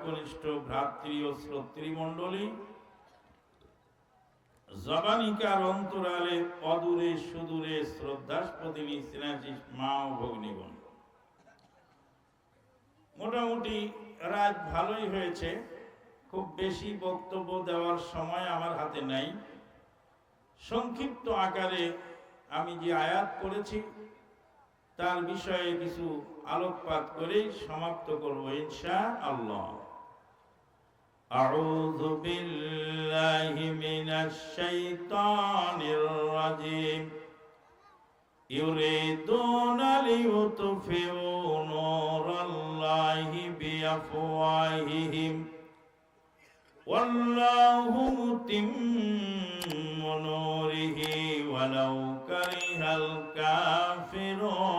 কনিষ্ঠ ভ্রাতৃ ও শ্রোতৃমণ্ডলী, জবানিকার অন্তরালে অদূরে সুদূরে শ্রদ্ধাস্পদিনী স্নেহাশিস মা ও ভগ্নীগণ, মোটামুটি রাত ভালোই হয়েছে। খুব বেশি বক্তব্য দেওয়ার সময় আমার হাতে নাই। সংক্ষিপ্ত আকারে আমি যে আয়াত পড়েছি তার বিষয়ে কিছু আলোকপাত করে সমাপ্ত করব ইনশাআল্লাহ। আউযু বিল্লাহি মিনাশ শাইতানির রাজিম। ইউরিদুনা লিইউতফিউ নূরাল্লাহি বিআফওয়াহিহিম ওয়াল্লাহু মুতিম্মু নূরিহি ওয়ালাউ কারিহাল কাফিরুন।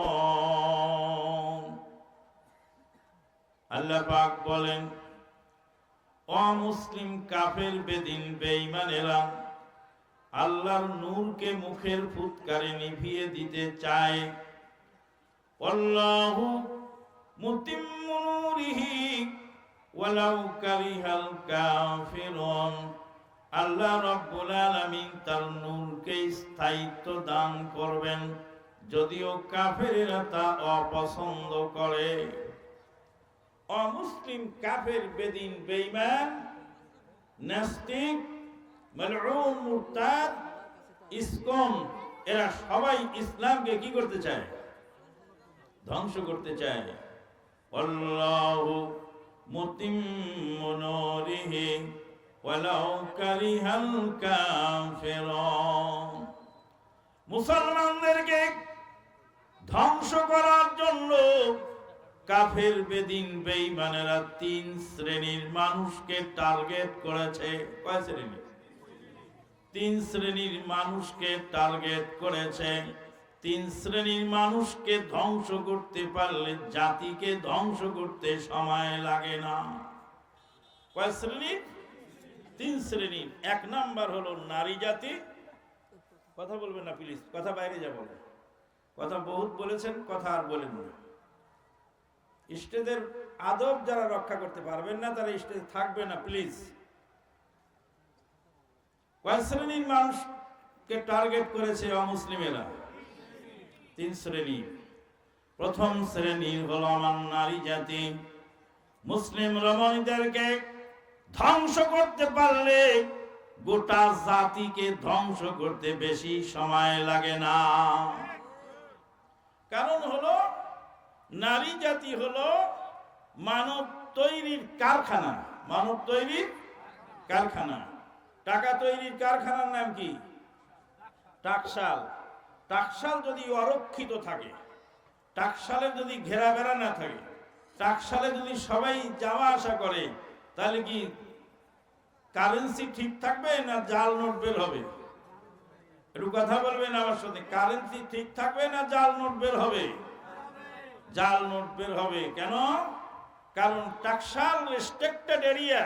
আল্লাহ পাক বলেন, অমুসলিম কাফের বেদিন বেঈমানেরা আল্লাহর নূরকে মুখের ফুৎকারে নিভিয়ে দিতে চায়। আল্লাহু মুতিম্মু নূরিহি ওয়ালাউ কারিহাল কাফিরুন। আল্লাহ রাব্বুল আলামিন তার নূরকে স্থায়িত্ব দান করবেন, যদিও কাফেরেরা তা অপছন্দ করে। অমুসলিম কাফের বেদিন বেঈমান নাস্তিক মালউন মুরতাদ ইসকন এরা সবাই ইসলামকে কি করতে চায়? ধ্বংস করতে চায়। আল্লাহু মুতিম্মু নূরিহি ওয়ালাউ কারিহাল কাফিরুন। মুসলমানদেরকে ধ্বংস করার জন্য কাফের বেদিন বেঈমানেরা তিন শ্রেণীর মানুষকে টার্গেট করেছে। কয় শ্রেণী? তিন শ্রেণীর মানুষকে টার্গেট করেছে। তিন শ্রেণীর মানুষকে ধ্বংস করতে পারলে জাতিকে ধ্বংস করতে সময় লাগে না। কয় শ্রেণী? তিন শ্রেণী। এক নাম্বার হলো নারী জাতি। কথা বলবেন না প্লিজ, কথা বাইরে যা বলেন। কথা বহুত বলেছেন, কথা আর বলেন না। স্টেজের আদব যারা রক্ষা করতে পারবেন না তারা স্টেজে থাকবে না প্লিজ। কয় শ্রেণীর মানুষকে টার্গেট করেছে অমুসলিমেরা? তিন শ্রেণী। প্রথম শ্রেণী হলো আমার নারী জাতি। মুসলিম রমণীদেরকে ধ্বংস করতে পারলে গোটা জাতিকে ধ্বংস করতে বেশি সময় লাগে না। কারণ হলো নারী জাতি হলো মানব তৈরির কারখানা। মানব তৈরির কারখানা। টাকা তৈরির কারখানার নাম কি? টাকশাল। টাকশাল যদি অরক্ষিত থাকে, টাকশালে যদি ঘেরা বেড়া না থাকে, টাকশালে যদি সবাই যাওয়া আসা করে, তাহলে কি কারেন্সি ঠিক থাকবে না জাল নোট বের হবে? একটু কথা বলবেন আমার সাথে। কারেন্সি ঠিক থাকবে না জাল নোট বের হবে? জাল নোট বের হবে। কেন? কারণ টাকশাল রেস্ট্রিক্টেড এরিয়া।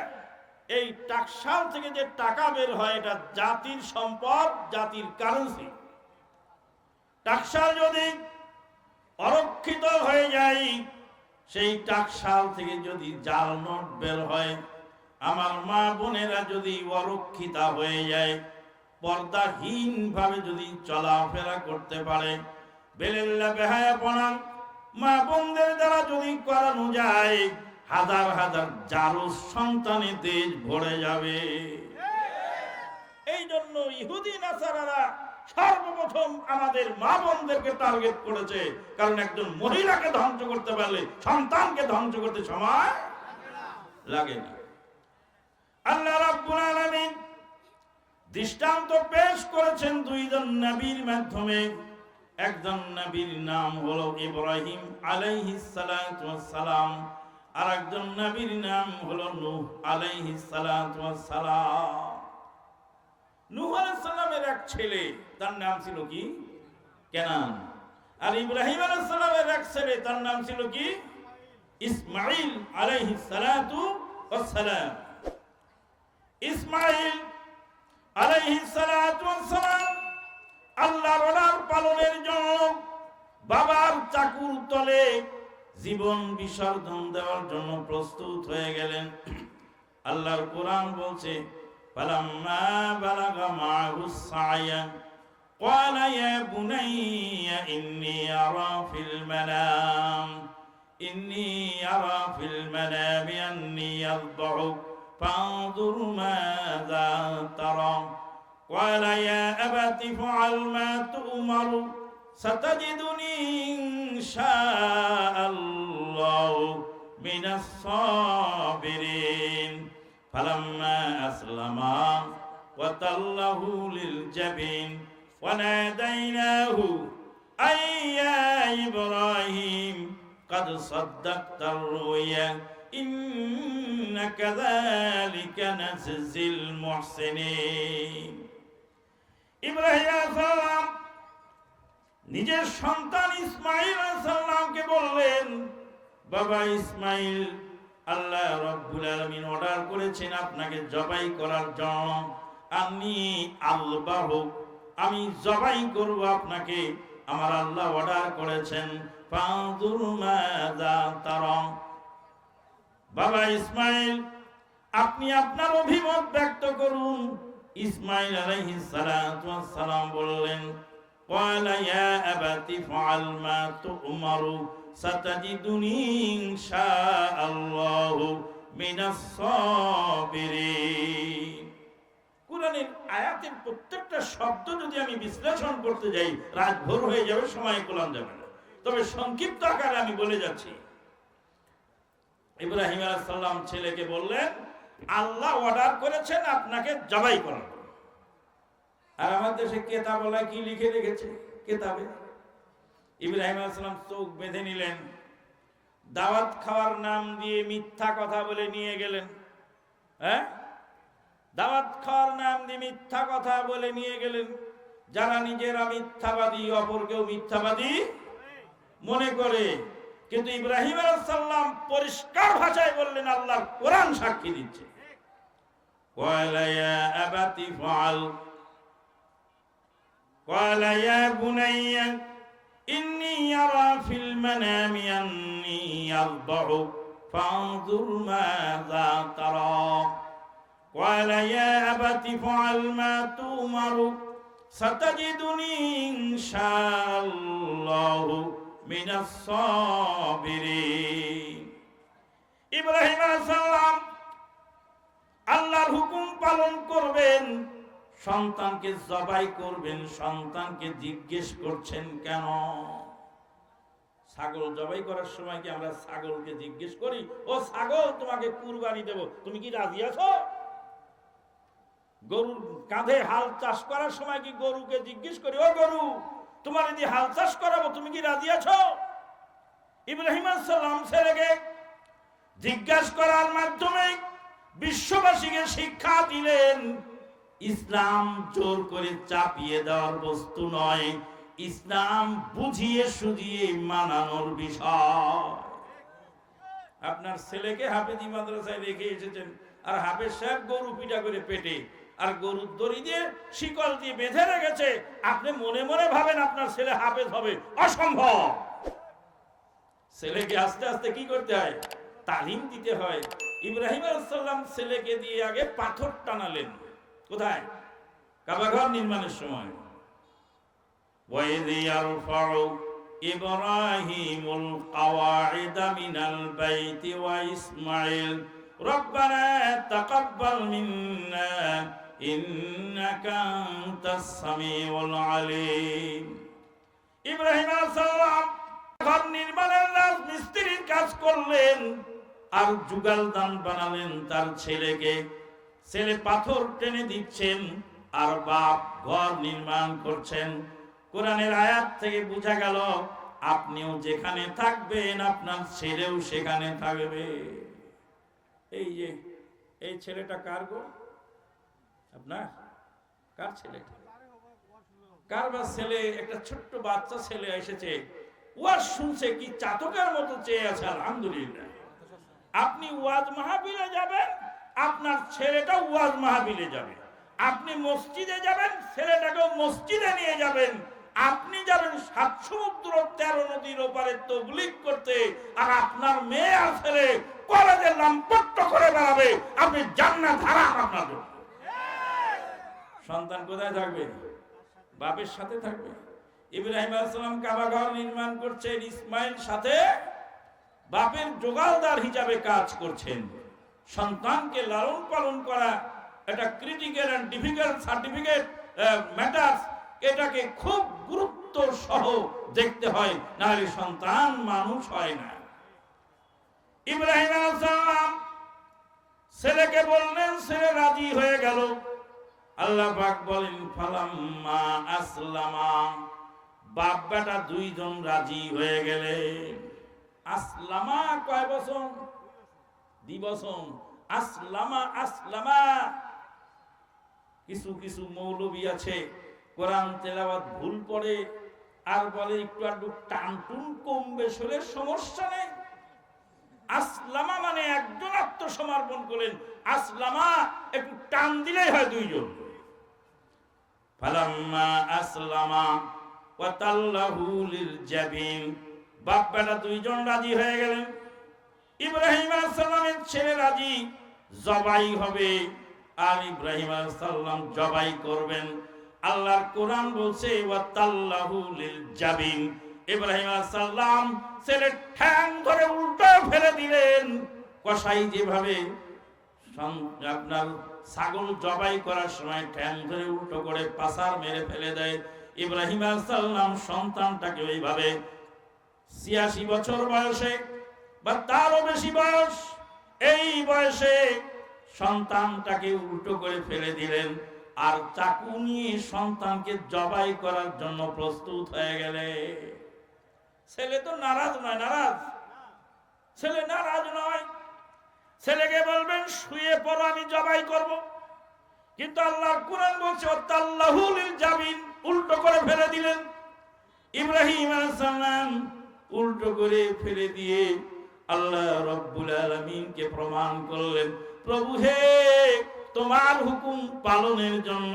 এই টাকশাল থেকে যে টাকা বের হয় এটা জাতির সম্পদ, জাতির কারেন্সি। টাকশাল যদি অরক্ষিত হয়ে যায়, সেই টাকশাল থেকে যদি জাল নোট বের হয়, আমার মা বোনেরা যদি অরক্ষিতা হয়ে যায়, পর্দাহীন ভাবে যদি চলাফেরা করতে পারে, বেলেল্লা বেহায়াপনা মা বোনদের দ্বারা যদি করানো যায়, হাজার হাজার জারজ সন্তানে দেশ ভরে যাবে। এই জন্য ইহুদি নাসারারা সর্বপ্রথম আমাদের মা বোনদেরকে টার্গেট করেছে। কারণ একজন মহিলাকে ধ্বংস করতে পারলে সন্তানকে ধ্বংস করতে সময় লাগে না। আল্লাহ রাব্বুল আলামিন দৃষ্টান্ত পেশ করেছেন দুইজন নবীর মাধ্যমে। একজন নবীর নাম হলো ইব্রাহিম আলাইহিস সালাতু ওয়াস সালাম, আর একজন নবীর নাম হলো নূহ আলাইহিস সালাতু ওয়াস সালাম। নূহ আলাইহিস সালামের এক ছেলে, তার নাম ছিল কি? কেনান। আর ইব্রাহিম আলাইহিস সালামের এক ছেলে, তার নাম ছিল কি? ইসমাঈল আলাইহিস সালাতু ওয়াস সালাম। ইসমাঈল আলাইহিস সালাতু ওয়াস সালাম আল্লাহর ওয়ালার পালনের জন্য বাবার চাকুর তলে জীবন বিসর্জন দেওয়ার জন্য প্রস্তুত হয়ে গেলেন। আল্লাহর কোরআন বলছে ফালাম্মা বালাগা মা'হুস সা'য়া ক্বালা ইয়া বুনাইয়া ইন্নী আরা ফিল মানামি আন্নী আযবাহুক ফানজুর মাযা তারা ক্বালা ইয়া আবাতি ফাআল মা তু'মারু সাতাজিদুনি ইনশাআল্লাহু মিনাস সাবিরিন ফালাম্মা আসলামা ওয়া তাল্লাহু লিল জাবিন ওয়া নাদাইনাহু আইয়া ইব্রাহিম قد صدقت الرؤيا إنا كذلك نجزي المحسنين ইব্রাহিম আলাইহিস সালাম নিজের সন্তান ইসমাঈল আলাইহিস সালামকে বললেন, বাবা ইসমাঈল, আল্লাহ রাব্বুল আলামিন অর্ডার করেছেন আপনাকে জবাই করার জন্য। আমি জবাই করব আপনাকে, আমার আল্লাহ অর্ডার করেছেন। ফানজুর মাযা তারা, বাবা ইসমাঈল আপনি আপনার অভিমত ব্যক্ত করুন। ইসমাঈল আলাইহিস সালাতু ওয়াস সালাম বললেন, ক্বালা ইয়া আবাতি ফাআল মা তু'মারু সাতাজিদুনি ইনশাআল্লাহু মিনাস সাবিরিন। কুরআনের আয়াতের প্রত্যেকটা শব্দ যদি আমি বিশ্লেষণ করতে যাই রাত ভোর হয়ে যাবে, সময় কুলান যাবে না। তবে সংক্ষিপ্ত আকারে আমি বলে যাচ্ছি। ইব্রাহিম আলাইহিস সালাম ছেলেকে বললেন, আল্লাহ অর্ডার করেছেন আপনাকে জবাই করার। আর আমার দেশে কেতাবলায় কি লিখে রেখেছে কেতাবে? ইব্রাহিম আলাইহিস সালাম চোখ বেঁধে নিলেন, দাওয়াত খাওয়ার নাম দিয়ে মিথ্যা কথা বলে নিয়ে গেলেন। দাওয়াত খাওয়ার নাম দিয়ে মিথ্যা কথা বলে নিয়ে গেলেন। যারা নিজেরা মিথ্যাবাদী অপরকেও মিথ্যাবাদী মনে করে, কিন্তু ইব্রাহিম আলাইহিস সালাম পরিষ্কার ভাষায় বললেন, আল্লাহর কোরআন সাক্ষী দিচ্ছে। ক্বালা ইয়া আবাতি ফাআল ক্বালা ইয়া বুনাইয়া ইন্নী আরা ফিল মানামি আন্নী আযবাহুক ফানজুর মাযা তারা ক্বালা ইয়া আবাতি ফাআল মা তু'মারু সাতাজিদুনি ইনশাআল্লাহু মিনাস সাবিরিন। ইব্রাহিম আলাইহিস সালাম আল্লাহর হুকুম পালন করবেন, সন্তানকে জবাই করবেন। সন্তানকে জিজ্ঞেস করছেন কেন? ছাগল জবাই করার সময় কি আমরা ছাগলকে জিজ্ঞেস করি, ও ছাগল তোমাকে কুরবানি দেব, তুমি কি রাজি আছো? গরুর কাঁধে হাল চাষ করার সময় কি গরুকে জিজ্ঞেস করি, ও গরু তোমার যদি হাল চাষ করাবো তুমি কি রাজি আছো? ইব্রাহিম আলাইহিস সালাম ছেলেকে জিজ্ঞাসা করার মাধ্যমে বিশ্ববাসীকে শিক্ষা দিলেন, ইসলাম জোর করে চাপিয়ে দেওয়ার বস্তু নয়, ইসলাম বুঝিয়ে সুঝিয়ে মানানোর বিষয়। আপনার ছেলেকে হাফেজি মাদ্রাসায় রেখে এসেছেন, আর হাফেজ সাহেব গরু পিটা করে পেটে আর গরুর দড়ি দিয়ে শিকল দিয়ে বেঁধে রেখেছে। আপনি মনে মনে ভাবেন আপনার ছেলে হাফেজ হবে, অসম্ভব। ছেলেকে আস্তে আস্তে কি করতে হয়? তালিম দিতে হয়। ইব্রাহিম আলাইহিস সালাম ছেলেকে দিয়ে আগে পাথর টানালেন। কোথায়? কাবা ঘর নির্মাণের সময়। ওয়াইযি ইয়ারফাউ ইব্রাহিমুল কাওয়াইদা মিনাল বাইতি ওয়া ইসমাঈল রব্বানা তাকাব্বাল মিন্না ইন্নাকা আনতাস সামিউল আলিম। ইব্রাহিম আলাইহিস সালাম ঘর নির্মাণের রাজমিস্ত্রির কাজ করলেন আর যুগালদান বানালেন তার ছেলেকে। ছেলে পাথর টেনে দিচ্ছেন আর বাপ ঘর নির্মাণ করছেন। কোরআনের আয়াত থেকে বোঝা গেল আপনিও যেখানে থাকবেন আপনার ছেলেও সেখানে থাকবে। এই যে এই ছেলেটা কার গো? আপনার? কার ছেলে? কার বা ছেলে? একটা ছোট্ট বাচ্চা ছেলে এসেছে, ওয়াজ শুনছে, কি চাতকের মতো চেয়ে আছে। আলহামদুলিল্লাহ। আপনি ওয়াজ মাহফিলে যাবেন, আপনার ছেলেটা ওয়াজ মাহফিলে যাবে। আপনি মসজিদে যাবেন, ছেলেটাকেও মসজিদে নিয়ে যাবেন। আপনি যাবেন 7 সমুদ্র 13 নদীর ওপারে তবলিগ করতে, আর আপনার মেয়ে আর ছেলে কলেজে লাম্পট্য করে বেড়াবে, আপনি জান্নাত হারাম আপনার জন্য। সন্তান কোথায় থাকবে? বাপের সাথে থাকবে। ইব্রাহিম আলাইহিস সালাম কাবা ঘর নির্মাণ করছেন, ইসমাইল সাথে বাপের জোগাড়দার হিসাবে কাজ করছেন। সন্তানকে লালন পালন করা এটা critical and difficult certificate matters, এটাকে খুব গুরুত্ব সহ দেখতে হয়, নাহলে সন্তান মানুষ হয় না। ইব্রাহিম আলাইহিস সালাম ছেলেকে বললেন, ছেলে রাজি হয়ে গেল। আল্লাহ পাক বলেন ফালাম্মা আসলামা, বাপ বেটা দুইজন রাজি হয়ে গেলে। আসলামা কয় বছর? 2 বছর। আসলামা আসলামা, কিছু কিছু মৌলবী আছে কোরআন তেলাওয়াত ভুল পড়ে আর বলে একটু একটু টানটুন কম বেশ হলে সমস্যা নেই। আসলামা মানে একজন আত্মসমর্পণ করলেন, আসলামা একটু টান দিলেই হয় দুইজন। ফালাম্মা আসলামা ওয়া তাল্লাহু লিল জাবিন, বাপ বেটা দুইজন রাজি হয়ে গেলেন। ইব্রাহিম আলাইহিস সালামের ছেলে রাজি, জবাই হবে, আর ইব্রাহিম আলাইহিস সালাম জবাই করবেন। আল্লাহর কোরআন বলছে ওয়া তাল্লাহু লিল জাবিন, ইব্রাহিম আলাইহিস সালাম ছেলে ঠ্যাং ধরে উল্টো ফেলে দিলেন। কসাই যেভাবে আপনার ছাগল জবাই করার সময় ঠ্যাং ধরে উল্টো করে পাছার মেরে ফেলে দেয়, ইব্রাহিম আলাইহিস সালাম সন্তানটাকে ওইভাবে 86 বছর বয়সে বা তারও বেশি বয়স, এই বয়সে সন্তানটাকে উল্টো করে ফেলে দিলেন, আর চাকু নিয়ে সন্তানকে জবাই করার জন্য প্রস্তুত হয়ে গেলে। ছেলে তো নারাজ নয়, নারাজ ছেলে নারাজ নয়। ছেলেকে বলবেন শুয়ে পড়ো, আমি জবাই করব, কিন্তু আল্লাহর কোরআন বলছে ওয়াতাল্লাহু লিল জাবিন, উল্টো করে ফেলে দিলেন। ইব্রাহিম আলাইহিস সালাম উল্টো করে ফেলে দিয়ে আল্লাহ রাব্বুল আলামিনকে প্রমাণ করলেন, প্রভু হে, তোমার হুকুম পালনের জন্য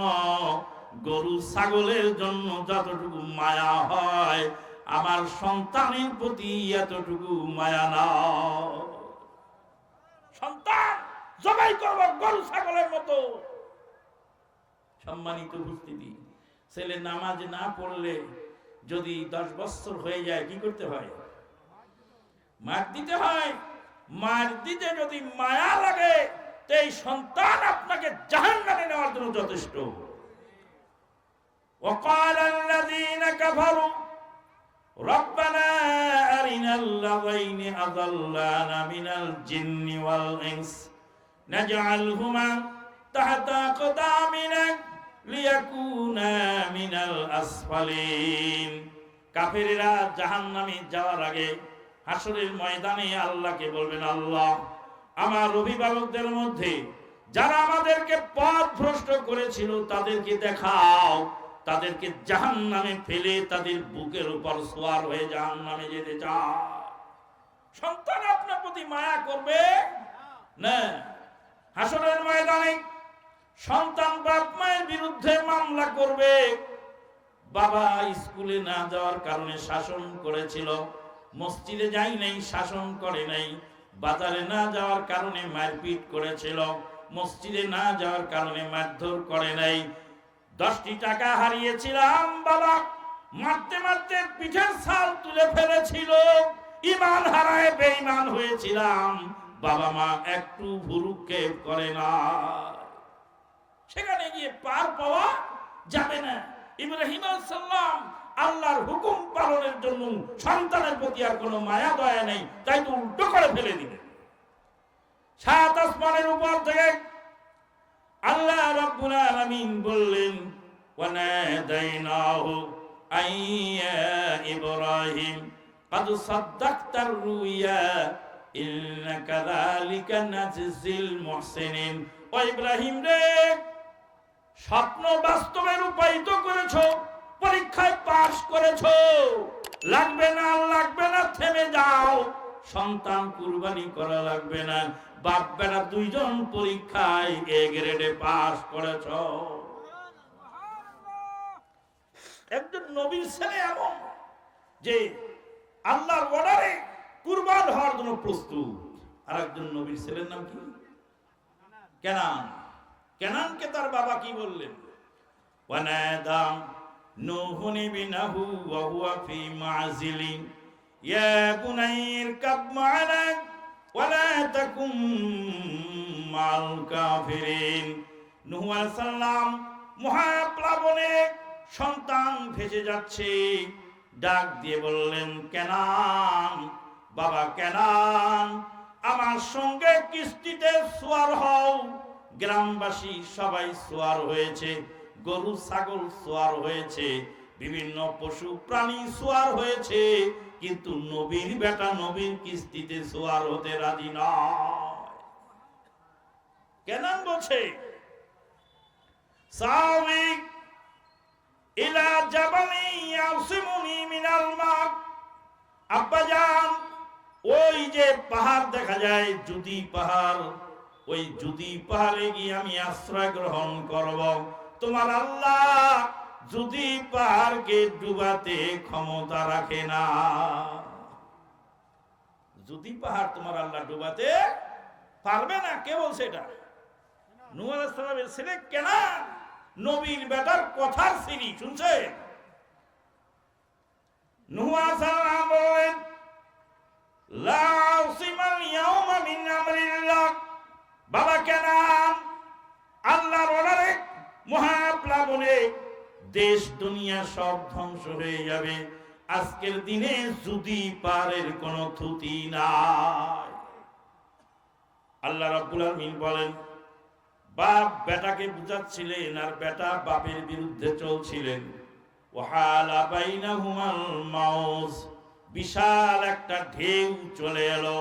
গরু ছাগলের জন্য যতটুকু মায়া হয়, আমার সন্তানের প্রতি এতটুকু মায়া নাও। সন্তান জবাই করব গরু ছাগলের মতো। সম্মানিত উপস্থিতি, ছেলে নামাজ না পড়লে যদি 10 বছর হয়ে যায় কি করতে হয়? মার দিতে হয়। মার দিতে যদি মায়া লাগে, এই সন্তান আপনাকে জাহান্নামে নেওয়ার জন্য যথেষ্ট। وقال الذين كفروا ربنا أرنا الذين أضلانا من الجن والإنس نجعلهما تحت أقدامنا ليكونا من الأسفلين। কাফেরেরা জাহান্নামে যাওয়ার আগে হাসরের ময়দানে আল্লাহকে বলবেন, আল্লাহ, আমার অভিভাবকদের মধ্যে যারা আমাদেরকে পথ ভ্রষ্ট করেছিল তাদেরকে দেখাও, তাদেরকে জাহান্নামে ফেলে তাদের বুকের উপর সওয়ার হয়ে জাহান্নামে যেতে চাও। সন্তান আপনার প্রতি মায়া করবে না। হাসরের ময়দানে সন্তান বাপ মায়ের বিরুদ্ধে মামলা করবে। বাবা স্কুলে না যাওয়ার কারণে শাসন করেছিল, মসজিদে যাই নাই শাসন করে নাই, বাজারে না যাওয়ার কারণে মারপিট করেছিল, মসজিদে না যাওয়ার কারণে মারধর করে নাই। 10টি টাকা হারিয়েছিলাম, বাবা মারতে মারতে পিঠের ছাল তুলে ফেলেছিল, ঈমান হারায় বেঈমান হয়েছিলাম, বাবা মা একটু ভুরুক্ষেপ করে না। সেখানে গিয়ে পার পাওয়া যাবে না। ইব্রাহিম আলাইহিস সালাম আল্লাহর হুকুম পালনের জন্য সন্তানের প্রতি আর কোনো মায়া দয়া নেই, তাই তো উল্টো করে ফেলে দিলেন। 7 আসমানের উপর থেকে আল্লাহ রাব্বুল আলামিন বললেন, ওয়ানাদাইনাহু আইয়া ইব্রাহিম قد صدقت الرؤيا إنك كذلك نجزي المحسنين। ও ইব্রাহিম রে, স্বপ্ন বাস্তবে রূপায়িত করেছো, পরীক্ষায় পাস করেছো, লাগবে না লাগবে না থেমে যাও, সন্তান কুরবানি করা লাগবে না, বাপ বেটা দুইজন পরীক্ষায় এ গ্রেডে পাস করেছো। একজন নবীর ছেলে এমন যে আল্লাহর অর্ডারে কুরবান হওয়ার জন্য প্রস্তুত। আর একজন নবীর ছেলের নাম কি? কেনান। কেনানকে তার বাবা কি বললেন? ওয়ানাদা নূহুন ইবনাহু ওয়া হুয়া ফি মাযিলিন ইয়া বুনাইর কাব মা'না ওয়া লা তাকুম মাল কাফিরিন। নূহ আলাইহিস সালাম মহাপ্লাবনে সন্তান ভেসে যাচ্ছে, ডাক দিয়ে বললেন, কেনান, বাবা কেনান, আমার সঙ্গে কিস্তিতে সওয়ার হও। গ্রামবাসী সবাই সওয়ার হয়েছে, গরু ছাগল সওয়ার হয়েছে, বিভিন্ন পশু প্রাণী সওয়ার হয়েছে, কিন্তু নবীর বেটা নবীর কিস্তিতে সওয়ার হতে রাজি নয়। কেনান বলছে, সাওয়ি ইলা জাবালি ইয়াসিমুনি মিনাল মা। আব্বাজান, ওই যে পাহাড় দেখা যায় জুদি পাহাড়, ওই জুদি পাহাড়ে গিয়ে আমি আশ্রয় গ্রহণ করব। তোমার আল্লাহ জুদি পাহাড়কে ডুবাতে ক্ষমতা রাখে না। জুদি পাহাড় তোমার আল্লাহ ডুবাতে পারবে না। কে বলছে এটা? নূহ আলাইহিস সালামের ছেলে কেনান, নবীর বেটার কথার সিরি শুনছে। নূহ আলাইহিস সালাম বলেন, লা উসিমাল ইয়াউমা মিন আমরিল্লাহ। বাবা কেনান, আল্লাহর অর্ডারে মহাপ্লাবনে দেশ দুনিয়া সব ধ্বংস হয়ে যাবে। আজকের দিনে যদি পারের কোনো ত্রুটি নাই। আল্লাহ রাব্বুল আলামিন বলেন, বাপ বেটাকে বুঝাচ্ছিলেন আর বেটা বাপের বিরুদ্ধে চলছিলেন। ওয়াহালা বাইনাহুমাল মাউজ, বিশাল একটা ঢেউ চলে এলো।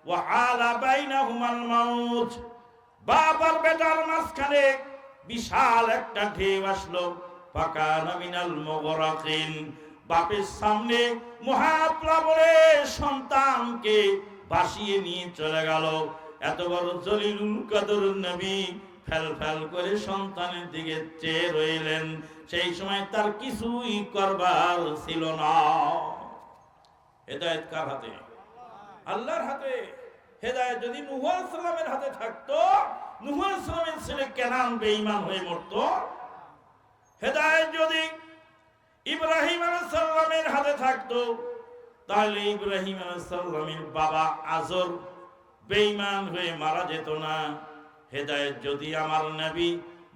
ওয়াহালা বাইনাহুমাল মাউজ, বাপ আর বেটার মাঝখানে বিশাল একটা ঢেউ আসলো। ফাকানা মিনাল মুগরাকিন, বাপের সামনে মহাপ্লাবনে সন্তানকে ভাসিয়ে নিয়ে চলে গেল। এত বড় জলিলুল কদর নবী ফেল ফেল করে সন্তানের দিকে চেয়ে রইলেন। সেই সময় তার কিছুই করবার ছিল না। হেদায়েত কার হাতে? আল্লাহর হাতে। হেদায়েত যদি নূহ আলাইহিস সালামের হাতে থাকতো, নূহ আলাইহিস সালামের ছেলে কেনান বেঈমান হয়ে মরতো। হেদায়েত যদি ইব্রাহিম আলাইহিস সালামের হাতে থাকতো, তাহলে ইব্রাহিম আলাইহিস সালামের বাবা আজর বেঈমান হয়ে মারা যেত না। হেদায়েত যদি আমার নবী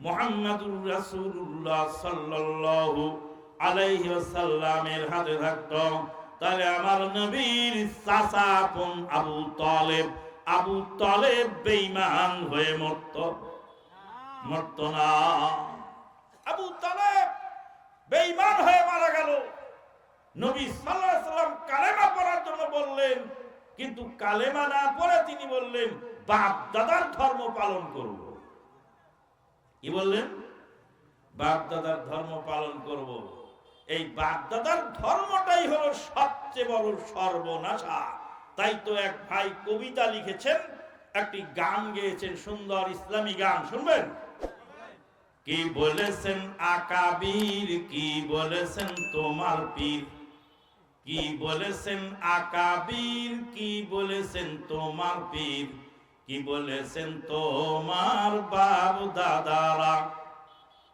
মুহাম্মদুর রাসূলুল্লাহ সাল্লাল্লাহু আলাইহি ওয়াসাল্লামের হাতে থাকতো, তাহলে আমার নবীর চাচা আপন আবু তালেব বেঈমান হয়ে মরতো না। আবু তালেব বেঈমান হয়ে মারা গেল। নবী সাল্লাল্লাহু আলাইহি ওয়াসাল্লাম কালেমা পড়ার জন্য বললেন, কিন্তু কালেমা না পড়ে তিনি বললেন, বাপ দাদার ধর্ম পালন করব। কি বললেন? বাপ দাদার ধর্ম পালন করব। এই বাপ দাদার ধর্মটাই হলো সবচেয়ে বড় সর্বনাশা। তাই তো এক ভাই কবিতা লিখেছেন, একটি গান গেয়েছেন, সুন্দর ইসলামী গান, শুনবেন? কি বলেছেন আকাবির, কি বলেছেন তোমার পীর, কি বলেছেন আকাবির, কি বলেছেন তোমার পীর, কি বলেছেন তোমার বাপ দাদারা।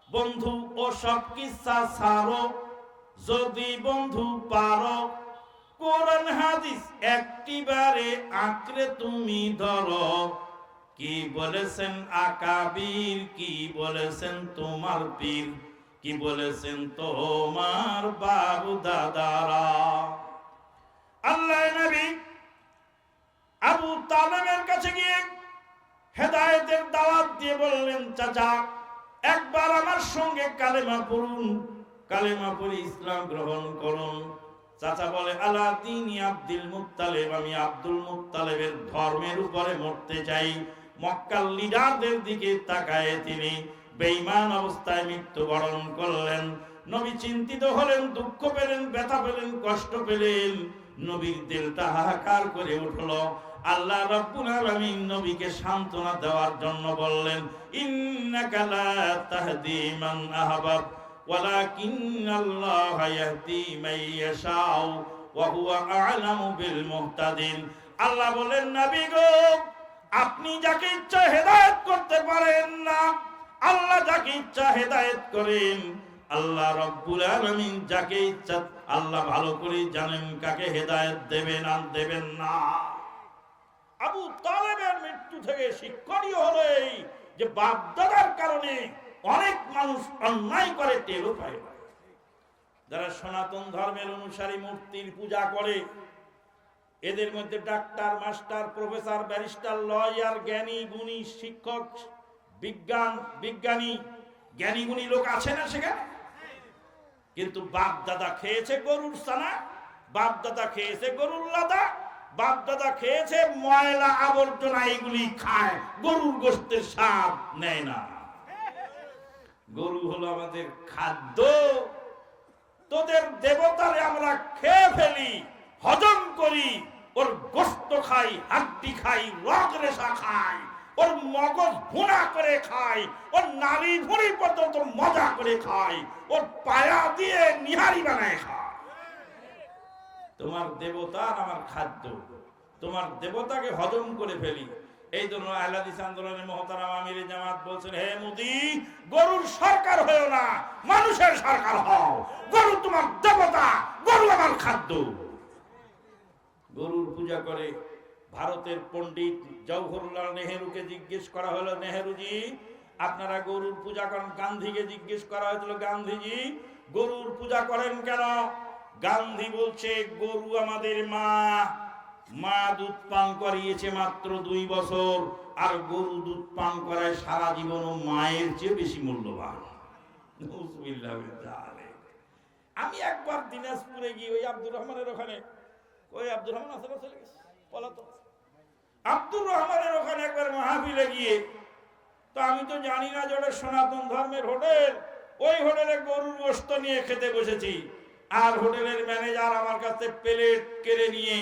বন্ধু ও সব কিসসা ছাড়ো, যদি বন্ধু পারো, কোরআন হাদিস একটিবারে আঁকড়ে তুমি ধরো। কি বলেছেন আকাবির, কি বলেছেন তোমার পীর, কি বলেছেন তোমার বাবু দাদারা। আল্লাহ নবী আবু তালেবের কাছে গিয়ে হেদায়েতের দাওয়াত দিয়ে বললেন, চাচা একবার আমার সঙ্গে কালেমা পড়ুন, কালেমা পড়ে ইসলাম গ্রহণ করুন। চাচা বলে, আলা দীনি আব্দুল মুত্তালিব, আমি আব্দুল মুত্তালিবের ধর্মের উপরে মরতে চাই। মক্কার লিডারদের দিকে তাকায় তিনি বেঈমান অবস্থায় মৃত্যুবরণ করলেন। নবী চিন্তিত হলেন, দুঃখ পেলেন, ব্যথা পেলেন, কষ্ট পেলেন। নবীর দিলটা হাহাকার করে উঠল। আল্লাহ রাব্বুল আলামিন নবীকে সান্ত্বনা দেওয়ার জন্য বললেন, ইন্নাকা লা তাহদি মান আহবাব, ওয়ালাকিন্নাল্লাহা ইয়াহদি মান ইয়াশাউ ওয়া হুয়া আ'লামু বিল মুহতাদিন। আল্লাহ বলেন, নবী গো, আপনি যাকে ইচ্ছা হেদায়েত করতে পারেন না, আল্লাহ যাকে ইচ্ছা হেদায়েত করেন। আল্লাহ রব্বুল আলামিন যাকে ইচ্ছা, আল্লাহ ভালো করে জানেন কাকে হেদায়েত দেবেন আর দেবেন না। আবু তালেবের মৃত্যু থেকে শিক্ষণীয় হলো এই যে বাপ দাদার কারণে অনেক মানুষ অন্যায় করে টেরও পায় না। যারা সনাতন ধর্মের অনুসারী মূর্তির পূজা করে, এদের মধ্যে doctor, master, professor, barrister, lawyer, জ্ঞানী গুণী, শিক্ষক, বিজ্ঞানী, জ্ঞানী গুণী লোক আছে না সেখানে? কিন্তু বাপ দাদা খেয়েছে গরুর ছানা, বাপ দাদা খেয়েছে গরুর লাদা, বাপ দাদা খেয়েছে ময়লা আবর্জনা, এগুলি খায়, গরুর গোশতের স্বাদ নেয় না। গরু হলো আমাদের খাদ্য। তোদের দেবতারে আমরা খেয়ে ফেলি, হজম করি, ওর গোশত খাই, হাড্ডি খাই, রগ রেশা খাই, ওর মগজ ভুনা করে খাই, ওর নারী ভুঁড়ি পর্যন্ত মজা করে খাই, ওর পায়া দিয়ে নিহারি বানায় খায়। তোমার দেবতা আমার খাদ্য, তোমার দেবতাকে হজম করে ফেলি। এই জন্য আহলে হাদিস আন্দোলনের মহতারাম আমিরে জামাত বলছেন, হে মোদি, গরুর সরকার হয়েও না, মানুষের সরকার হও। গরু তোমার দেবতা, গরু আমার খাদ্য। গরুর পূজা করে। ভারতের পণ্ডিত জওহরলাল নেহেরুকে জিজ্ঞেস করা হলো, নেহেরুজি আপনারা গরুর পূজা করেন? গান্ধীকে জিজ্ঞেস করা হয়েছিল, গান্ধীজি গরুর পূজা করেন কেন? গান্ধী বলছে, গরু আমাদের মা, মা দুধ পান করিয়েছে মাত্র 2 বছর, আর গরু দুধ পান করায় সারা জীবন মায়ের চেয়ে বেশি মূল্যবান। আমি একবার দিনাজপুরে গিয়ে ওই আব্দুর রহমানের ওখানে, ওই আব্দুর রহমান আছে না, চলে গেছে পলাতক, আব্দুর রহমানের ওখানে একবার মাহফিলে গিয়ে, তো আমি তো জানি না যে ওটা সনাতন ধর্মের হোটেল, ওই হোটেলে গরুর গোশত নিয়ে খেতে বসেছি, আর হোটেলের ম্যানেজার আমার কাছে প্লেট কেড়ে নিয়ে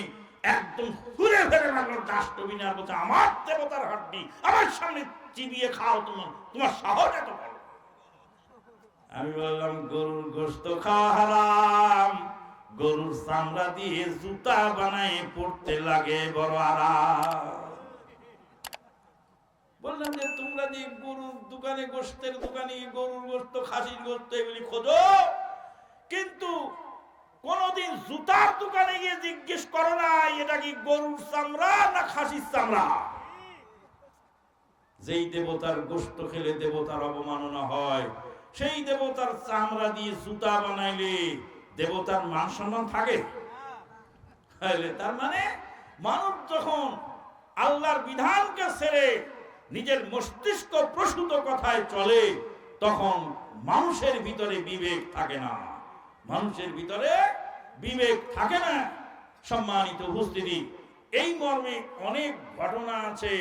একদম ঘুরে ফেলে মারলো ডাস্টবিনে, আর বলছে, আমার দেবতার হাড্ডি আমার সামনে চিবিয়ে খাও, তোমার সাহস এত বড়? আমি বললাম, গরুর গোশত খাওয়া হারাম, গরুর চামড়া দিয়ে জুতা বানায় পড়তে লাগে বড় আরাম। বললাম যে তোমরা যে গরুর দোকানে, গোশতের দোকানে গরুর গোশত, খাসির গোশত এগুলি খোঁজো, কিন্তু কোনদিন জুতার দোকানে গিয়ে জিজ্ঞেস করো না এটা কি গরুর চামড়া না খাসির চামড়া? যেই দেবতার গোশত খেলে দেবতার অবমাননা হয়, সেই দেবতার চামড়া দিয়ে জুতা বানাইলে দেবতার মান সম্মান থাকে? তার মানে মানুষ যখন আল্লাহর বিধানকে ছেড়ে নিজের মস্তিষ্ক প্রসূত কথায় চলে, তখন মানুষের ভিতরে বিবেক থাকে না, মানুষের ভিতরে বিবেক থাকে না। সম্মানিত উপস্থিতি, এই মর্মে অনেক ঘটনা আছে,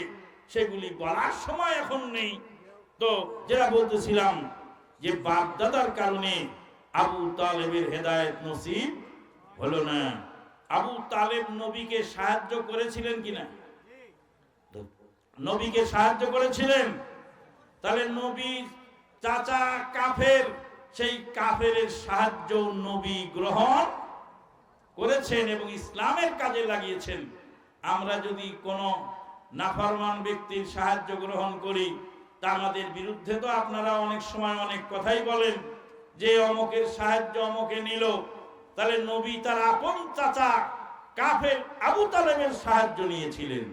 সেগুলি বলার সময় এখন নেই। তো যেটা বলতেছিলাম যে বাপ দাদার কারণে আবু তালেবের হেদায়েত নসিব হলো না। আবু তালেব নবীকে সাহায্য করেছিলেন কিনা? নবীকে সাহায্য করেছিলেন। তাহলে নবীর চাচা কাফের, সেই কাফেরের সাহায্য নবী গ্রহণ করেছেন এবং ইসলামের কাজে লাগিয়েছেন। আমরা যদি কোনো নাফরমান ব্যক্তির সাহায্য গ্রহণ করি, তা আমাদের বিরুদ্ধে তো আপনারা অনেক সময় অনেক কথাই বলেন যে অমুকের সাহায্য অমুকে নিল। তাহলে নবী তার আপন চাচা কাফের আবু তালেবের সাহায্য নিয়েছিলেন।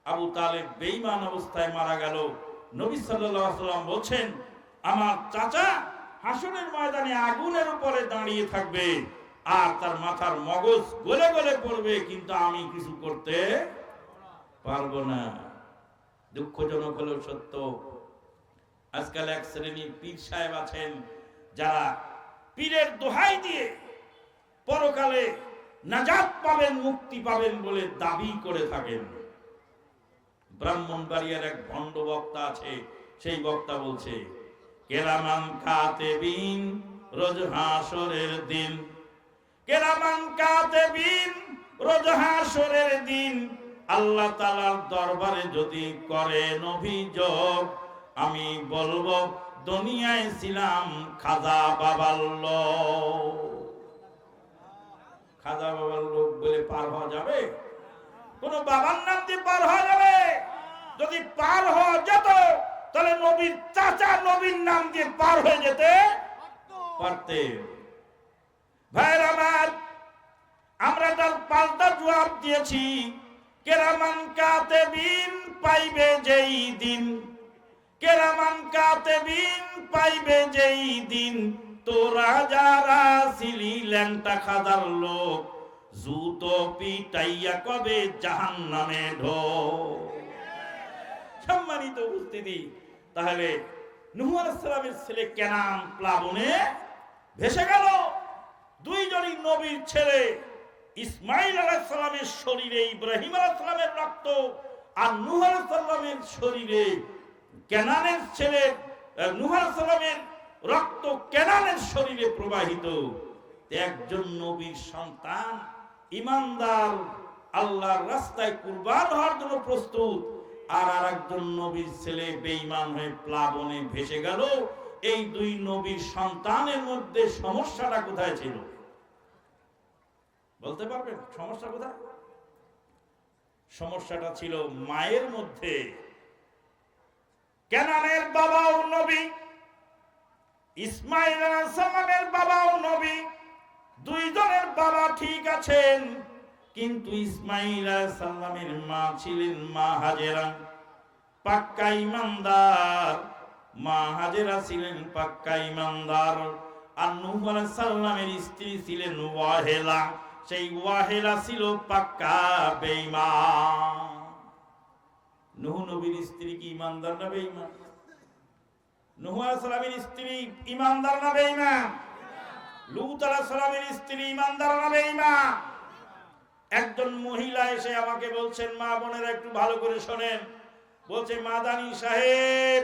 আবু তালেব বেঈমান অবস্থায় মারা গেল। নবী সাল্লাল্লাহু আলাইহি ওয়াসাল্লাম বলছেন, আমার চাচা হাসরের ময়দানে আগুনের উপরে দাঁড়িয়ে থাকবে, আর তার মাথার মগজ গলে গলে পড়বে, কিন্তু আমি কিছু করতে পারবো না। দুঃখজনক হলেও সত্য, আজকাল এক শ্রেণীর পীর সাহেব আছেন, যারা পীরের দোহাই দিয়ে পরকালে নাজাত পাবেন, মুক্তি পাবেন বলে দাবি করে থাকেন। ব্রাহ্মণবাড়িয়ার এক ভণ্ড বক্তা আছে, সেই বক্তা বলছে, কেরামান কাতেবিন রোজ হাসরের দিন, কেরামান কাতেবিন রোজ হাসরের দিন, আল্লাহ তাআলার দরবারে যদি করেন অভিযোগ, আমি বলবো দুনিয়ায় ছিলাম খাজা বাবার লোক। খাজা বাবার লোক বলে পার হওয়া যাবে? কোন বাবার নাম দিয়ে পার হওয়া যাবে? যদি পার হওয়া যেত তাহলে নবীর চাচা নবীর নাম দিয়ে পার হয়ে যেতে পারতে। ভাইরা আমার, আমরা তার পাল্টা জবাব দিয়েছি, কেরামান কাতেবিন পাইবে যেই দিন, কেরামান কাতেবিন পাইবে যেই দিন, তোরা যারা ছিলি ল্যাংটা খাদার লোক, জুতো পিটাইয়া কবে জাহান্নামে ঢোক। সম্মানিত উপস্থিতি, তাহলে নূহ আলাইহিস সালামের ছেলে কেনান প্লাবনে ভেসে গেল। দুইজনই নবীর ছেলে। ইসমাইল আলাইহিস সালামের শরীরে ইব্রাহিম আলাইহিস সালামের রক্ত, আর নূহ আলাইহিস সালামের শরীরে কেনানের ছেলে নূহ আলাইহিস সালামের রক্ত কেনানের শরীরে প্রবাহিত। একজন নবীর সন্তান ইমানদার, আল্লাহর রাস্তায় কুরবান হওয়ার জন্য প্রস্তুত, আর আরেকজন নবীর ছেলে বেঈমান হয়ে প্লাবনে ভেসে গেল। এই দুই নবীর সন্তানের মধ্যে সমস্যাটা কোথায় ছিল বলতে পারবেন? সমস্যা কোথায়? সমস্যাটা ছিল মায়ের মধ্যে। কেনানের বাবাও নবী, ইসমাইল আলাইহিস সালামের বাবাও নবী। দুইজনের বাবা ঠিক আছেন, কিন্তু ইসমাইল আলাইহিস সালামের মা ছিলেন মা হাজেরা, পাক্কা ইমানদার। মা হাজেরা ছিলেন পাক্কা ইমানদার। আর নূহ আলাইহিস সালামের স্ত্রী ছিলেন ওয়াহেলা, সেই ওয়াহেলা ছিল পাক্কা বেঈমান। নূহ নবীর স্ত্রী কি ইমানদার না বেঈমান? নূহ আলাইহিস সালামের স্ত্রী ইমানদার না বেঈমান? লূত আলাইহিস সালামের স্ত্রী ইমানদার না বেঈমান? একজন মহিলা এসে আমাকে বলছেন, মা বোনেরা একটু ভালো করে শোনেন, বলছে, মাদানী সাহেব,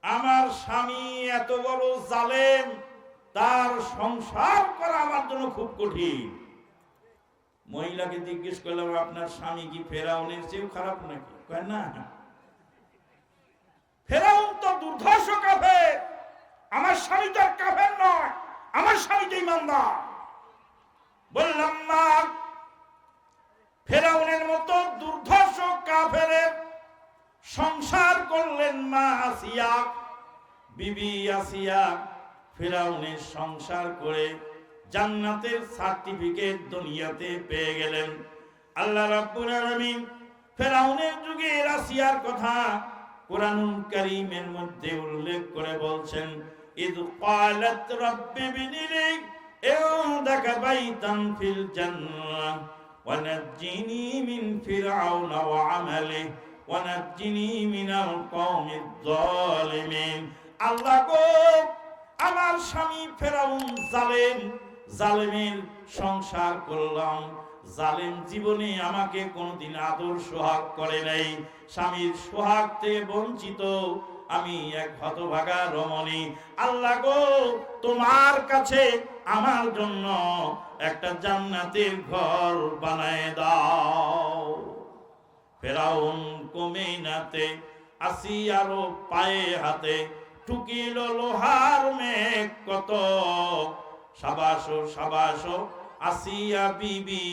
আমার স্বামী এত বড় জালেম, তার সংসার করা আমার জন্য খুব কঠিন। মহিলাকে জিজ্ঞেস করলাম, আপনার স্বামী কি ফেরাউনের চেয়েও খারাপ নাকি? কয় না, ফেরাউন তো দুর্ধর্ষ কাফের, আমার স্বামী তো আর কাফের নয়, আমার স্বামী তো ইমানদার। বললাম, না, ফেরাউনের মতো দুর্ধর্ষ কাফেরের সংসার করলেন মা আসিয়া, বিবি আসিয়া। ফেরাউনের সংসার করে জান্নাতের সার্টিফিকেট দুনিয়াতে পেয়ে গেলেন। আল্লাহ রাব্বুল আলামিন ফেরাউনের যুগে আসিয়ার কথা কুরআনুল কারীমের মধ্যে উল্লেখ করে বলছেন, ইয ক্বালাত রাব্বি বিনিলি ইনদাকা বাইতান ফিল জান্নাহ ওয়া নাজ্জিনি মিন ফিরআউনা ওয়া আমালিহি ওয়া নাজ্জিনি মিনাল কওমিজ যালিমিন। আল্লাহ গো, আমার স্বামী ফেরাউন জালেম, জালেমের সংসার করলাম, জালেম জীবনে আমাকে কোনদিন আদর সোহাগ করে নাই, স্বামীর সোহাগ থেকে বঞ্চিত আমি এক হতভাগা রমণী। আল্লাহ গো, তোমার কাছে আমার জন্য একটা জান্নাতের ঘর বানায় দাও। ফেরাউন কমেনাতে আসিয়ারও পায়ে হাতে টুকিল লোহার মেঘ কত, সাবাসো সাবাসো আসিয়া বিবি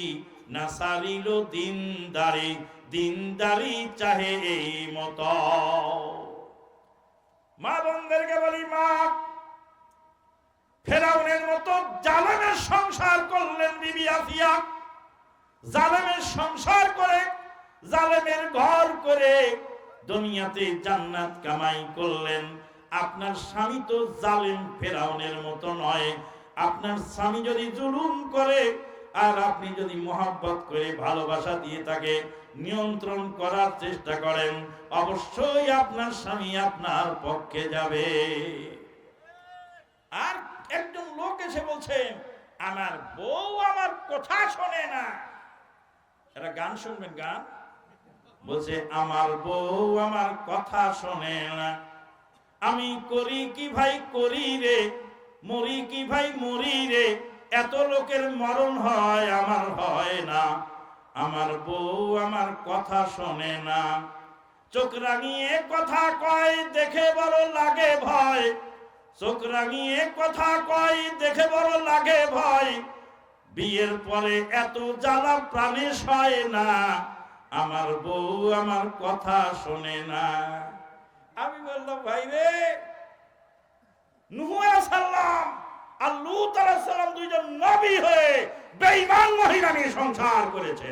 না সারিল দিনদারি, দিনদারি চাহে এই মত। মা বোনদেরকে বলি, মা, ফেরাউনের মতো জালেমের সংসার করলেন বিবি আসিয়া, জালেমের সংসার করে জালেমের ঘর করে দুনিয়াতে জান্নাত কামাই করলেন। আপনার স্বামী তো জালেম ফেরাউনের মতো নয়। আপনার স্বামী যদি জুলুম করে আর আপনি যদি মোহাব্বত করে ভালোবাসা দিয়ে তাকে নিয়ন্ত্রণ করার চেষ্টা করেন, অবশ্যই আপনার স্বামী আপনার পক্ষে যাবে। আর একজন লোক এসে বলছেন, আমার বউ আমার কথা শোনে না। এরা গান শুনবেন, গান বলছে, আমার বউ আমার কথা শোনে না, আমি করি কি ভাই করি রে, মরি কি ভাই মরি রে, এত লোকের মরণ হয় আমার হয় না, আমার বউ আমার কথা শোনে না। চোখ রাঙিয়ে কথা কয় দেখে বড় লাগে ভয়, চোখ রাঙিয়ে কথা কয় দেখে বড় লাগে ভয়, বিয়ের পরে এত জ্বালা প্রাণে সয় না, আমার বউ আমার কথা শোনে না। আমি বললাম ভাই রে, নূহ আলাইহিস সালাম আর লূত আলাইহিস সালাম দুইজন নবী হয়ে বেঈমান মহিলা নিয়ে সংসার করেছে,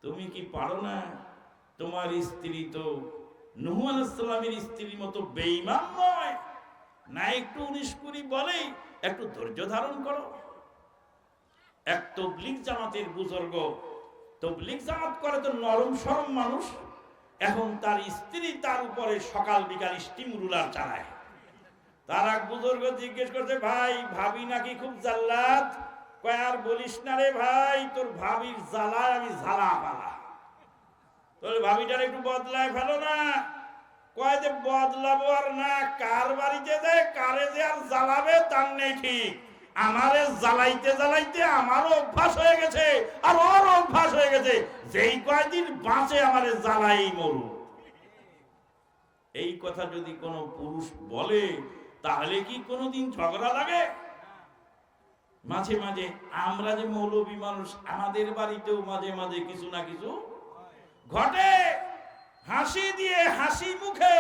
তুমি কি পারো না? তোমার স্ত্রী তো নূহ আলাইহিস সালামের স্ত্রীর মতো বেঈমান নয়, না একটু 19 বলে একটু ধৈর্য ধারণ করো। এক তবলিগ জামাতের বুজুর্গ, তবলিগ জামাত করে তো নরম সরম মানুষ, এখন তার স্ত্রী তার উপরে সকাল বিকাল স্টিম রুলার চালায়। তার এক বুজুর্গ জিজ্ঞেস করছে, ভাই ভাবি নাকি খুব জাল্লাদ? কয় আর বলিস না রে ভাই, তোর ভাবির জ্বালায় আমি ঝালা পালা, তোর ভাবিটার একটু বদলায় ফেলো না। কয় যে বদলাবো আর না, কার বাড়িতে যায় কারে যে আর জ্বালাবে তার নেই ঠিক, আমারে জ্বালাইতে জ্বালাইতে আমারও অভ্যাস হয়ে গেছে আর ওর অভ্যাস হয়ে গেছে, যেই কয়দিন বাঁচে আমারে জ্বালাই মরু। এই কথা যদি কোনো পুরুষ বলে তাহলে কি কোনোদিন ঝগড়া লাগে? মাঝে মাঝে আমরা যে মৌলবী মানুষ, আমাদের বাড়িতেও মাঝে মাঝে কিছু না কিছু ঘটে। হাসি দিয়ে হাসি মুখে,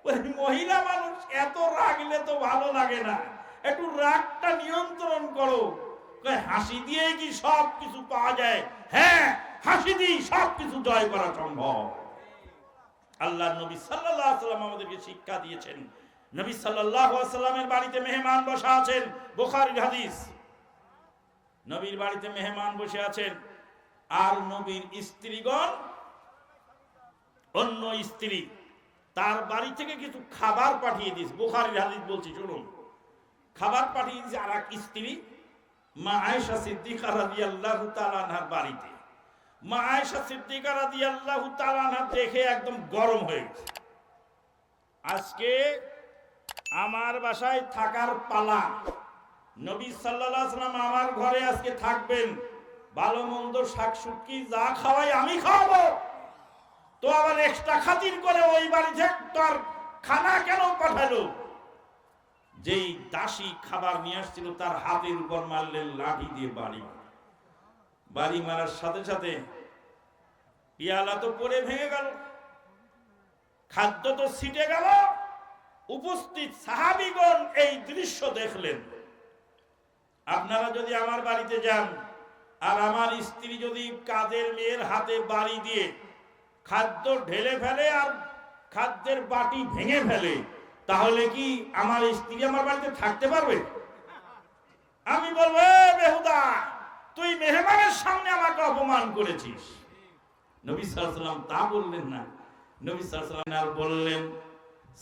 ওই মহিলা মানুষ এত রাগলে তো ভালো লাগে না, একটু রাগটা নিয়ন্ত্রণ করো। হাসি দিয়ে কি সব কিছু পাওয়া যায়? হ্যাঁ, হাসি দিয়ে সব কিছু জয় করা সম্ভব। আল্লাহর নবী সাল্লাল্লাহু আলাইহি ওয়াসাল্লাম আমাদেরকে শিক্ষা দিয়েছেন। নবী সাল্লাল্লাহু আলাইহি ওয়াসাল্লামের বাড়িতে মেহমান বসা আছেন, বুখারীর হাদিস। নবীর বাড়িতে মেহমান বসে আছেন, আর নবীর স্ত্রীগণ, অন্য স্ত্রী তার বাড়ি থেকে কিছু খাবার পাঠিয়ে দিয়েছে। বুখারীর হাদিস বলছি, শুনুন। খাবার পাঠিয়ে দিয়েছে আর এক স্ত্রী মা আয়েশা সিদ্দিকা রাদিয়াল্লাহু তাআলা আনহার বাড়িতে। মা আয়েশা সিদ্দিকা রাদিয়াল্লাহু তাআলা আনহা দেখে একদম গরম হয়ে গেছে। আজকে আমার বাসায় থাকার পালা, নবী সাল্লাল্লাহু আলাইহি ওয়াসাল্লাম আমার ঘরে আজকে থাকবেন, ভালো মন্দ শাকসবজি যা খাওয়াই আমি খাওয়াবো, তো আবার এক্সট্রা খাতির করে ওই বাড়িতে তার খানা কেন পাঠালো? যেই দাসী খাবার নিয়ে আসছিল তার হাতের উপর মারলেন লাঠি দিয়ে বাড়ি। বাড়ি মারার সাথে সাথে পিয়ালা তো পড়ে ভেঙে গেল, খাদ্য তো ছিটে গেল। উপস্থিত সাহাবীগণ এই দৃশ্য দেখলেন। আপনারা যদি আমার বাড়িতে যান আর আমার স্ত্রী যদি কাজের মেয়ের হাতে বাড়ি দিয়ে খাদ্য ঢেলে ফেলে আর খাদ্যের বাটি ভেঙে ফেলে, তাহলে কি আমার স্ত্রী আমার বাড়িতে থাকতে পারবে? আমি বলবো, বেহুদা, তুই মেহমানের সামনে আমাকে অপমান করেছিস। নবী সাল্লাল্লাহু আলাইহি ওয়াসাল্লাম তা বললেন না। নবী সাল্লাল্লাহু আলাইহি ওয়াসাল্লাম বললেন,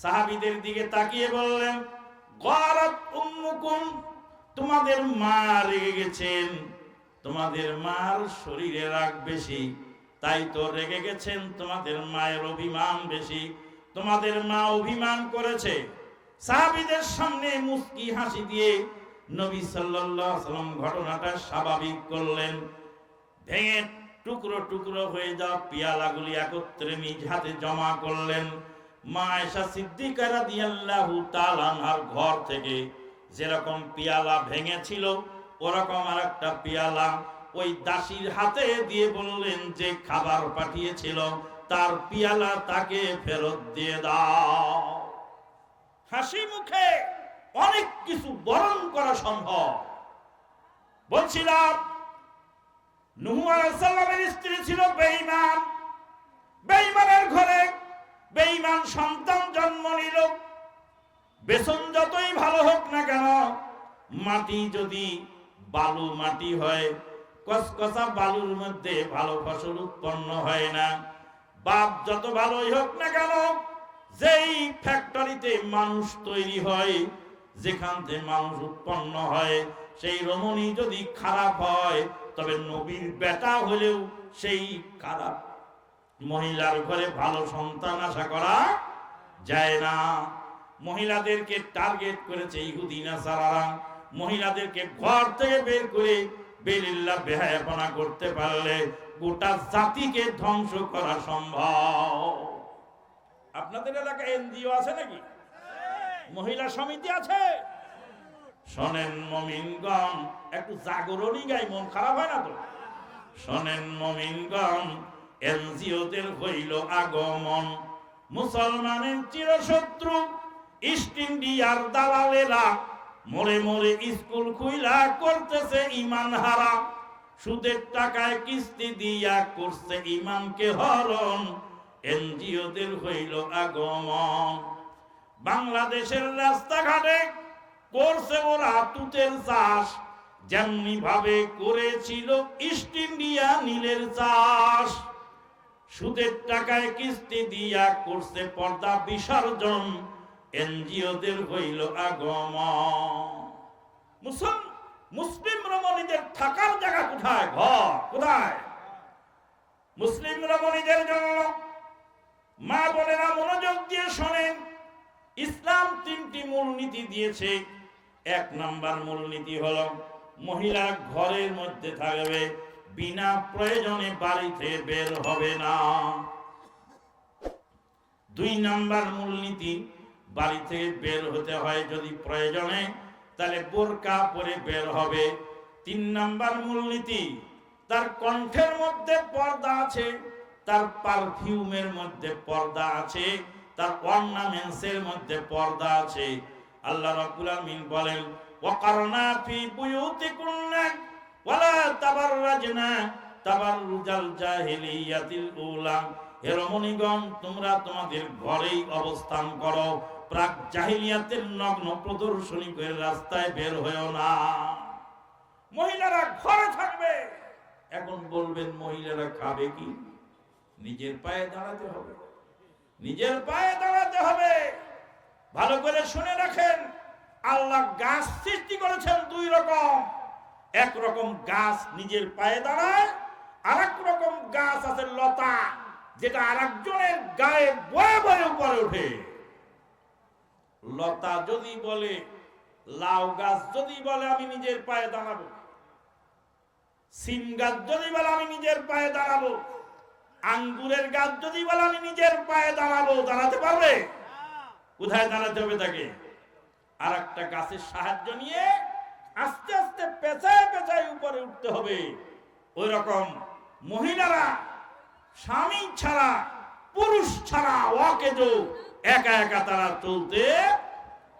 সাহাবীদের দিকে তাকিয়ে বললেন, গারাত উম্মুকুম, তোমাদের মা রেগে গেছেন, তোমাদের মার শরীরে রাগ বেশি, তাই তো রেগে গেছেন, তোমাদের মায়ের অভিমান বেশি, তোমাদের মা অভিমান করেছে। সাহাবীদের সামনে মুস্কি হাসি দিয়ে নবী সাল্লাল্লাহু আলাইহি ওয়াসাল্লাম ঘটনাটা স্বাভাবিক করলেন। ভেঙে টুকরো টুকরো হয়ে যাওয়া পিয়ালাগুলি একত্রে নিজ হাতে জমা করলেন। মা আয়েশা সিদ্দিকা রাদিয়াল্লাহু তাআলা আনহার ঘর থেকে যেরকম পিয়ালা ভেঙেছিল ওরকম আরেকটা পিয়ালা ওই দাসীর হাতে দিয়ে বললেন, যে খাবার পাঠিয়েছিল তার পিয়ালা তাকে ফেরত দিয়ে দাও। হাসি মুখে অনেক কিছু বরণ করা সম্ভব। বলছিলাম, নূহ আলাইহিস সালামের স্ত্রী ছিল বেঈমান, বেঈমানের ঘরে বেঈমান সন্তান জন্ম নিল। বেসন যতই ভালো হোক না কেন, মাটি যদি বালু মাটি হয়, কসকসা বালুর মধ্যে ভালো ফসল উৎপন্ন হয় না। বাপ যত ভালোই হোক না কেন, যেই ফ্যাক্টরিতে মানুষ তৈরি হয়, যেখান থেকে মানুষ উৎপন্ন হয়, সেই রমণী যদি খারাপ হয়, তবে নবীর বেটা হলেও সেই খারাপ মহিলার ঘরে ভালো সন্তান আশা করা যায় না। মহিলাদেরকে টার্গেট করেছে ইহুদি নাসারারা। মহিলাদেরকে ঘর থেকে বের করে বেলিল্লাহ বেহায়াপনা করতে পারলে গোটা জাতিকে ধ্বংস করা সম্ভব। আপনাদের এলাকায় এনজিও আছে নাকি? মহিলা সমিতি আছে? শোনেন মুমিনগণ, একটু জাগরণই গাই, মন খারাপ হয় না তো? শোনেন মুমিনগণ, এনজিওদের হইল আগমন মুসলমানের চিরশত্রু ইস্ট ইন্ডিয়ার দালালেরা। মোড়ে মোড়ে স্কুল খুইলা করতেছে ইমান হারা, সুদের টাকায় কিস্তি দিয়া করছে ইমানকে হরণ। এনজিওদের হইল আগমন। বাংলাদেশের রাস্তাঘাটে করছে ওরা তুতের চাষ, যেমনি ভাবে করেছিল ইস্ট ইন্ডিয়া নীলের চাষ। সুদের টাকায় কিস্তি দিয়া করছে পর্দা বিসর্জন। এনজিওদের হইল আগমন। মুসলিম রমণীদের থাকার জায়গা কোথায়? ঘর কোথায়? মুসলিম রমণীদের জন্য মা বোনেরা মনোযোগ দিয়ে শোনেন, ইসলাম 3টি মূলনীতি দিয়েছে। 1 নম্বর মূলনীতি হলো মহিলা ঘরের মধ্যে থাকবে, বিনা প্রয়োজনে বাড়িতে বের হবে না। 2 নম্বর মূলনীতি, বাড়ি থেকে বের হতে হয় যদি প্রয়োজনে, তাহলে বোরকা পরে বের হবে। 3 নম্বর মূলনীতি, তার কণ্ঠের মধ্যে পর্দা আছে, তার পারফিউমের মধ্যে পর্দা আছে, তার অর্নামেন্টসের মধ্যে পর্দা আছে। আল্লাহ রাব্বুল আলামিন বলেন, ওয়াকারনা ফি বুয়ুতিকুন্না ওয়ালা তাবাররাজনা তাবাররুজাল জাহিলিয়াতিল উলা। হে রমণীগণ, তোমরা তোমাদের ঘরেই অবস্থান করো, প্রাক জাহিলিয়াতের নগ্ন প্রদর্শনী করে রাস্তায় বের হয়েও না। মহিলারা ঘরে থাকবে। এখন বলবেন মহিলারা খাবে কি? নিজের পায়ে দাঁড়াতে হবে, নিজের পায়ে দাঁড়াতে হবে। ভালো করে শুনে রাখেন, আল্লাহ গাছ সৃষ্টি করেছেন 2 রকম। এক রকম গাছ নিজের পায়ে দাঁড়ায়, আর এক রকম গাছ আছে লতা, যেটা আরেকজনের গায়ে বয়ে বয়ে উপরে ওঠে। লতা যদি বলে, লাউ গাছ যদি বলে আমি নিজের পায়ে দাঁড়াবো, সিম গাছ যদি বলে আমি নিজের পায়ে দাঁড়াবো, আঙ্গুরের গাছ যদি বলে আমি নিজের পায়ে দাঁড়াবো, দাঁড়াতে পারবে? কোথায় দাঁড়াতে হবে তাকে? আর একটা গাছের সাহায্য নিয়ে আস্তে আস্তে পেঁচায় পেঁচায় উপরে উঠতে হবে। ওই রকম মহিলারা স্বামী ছাড়া, পুরুষ ছাড়া অকেজ একা একা তারা চলতে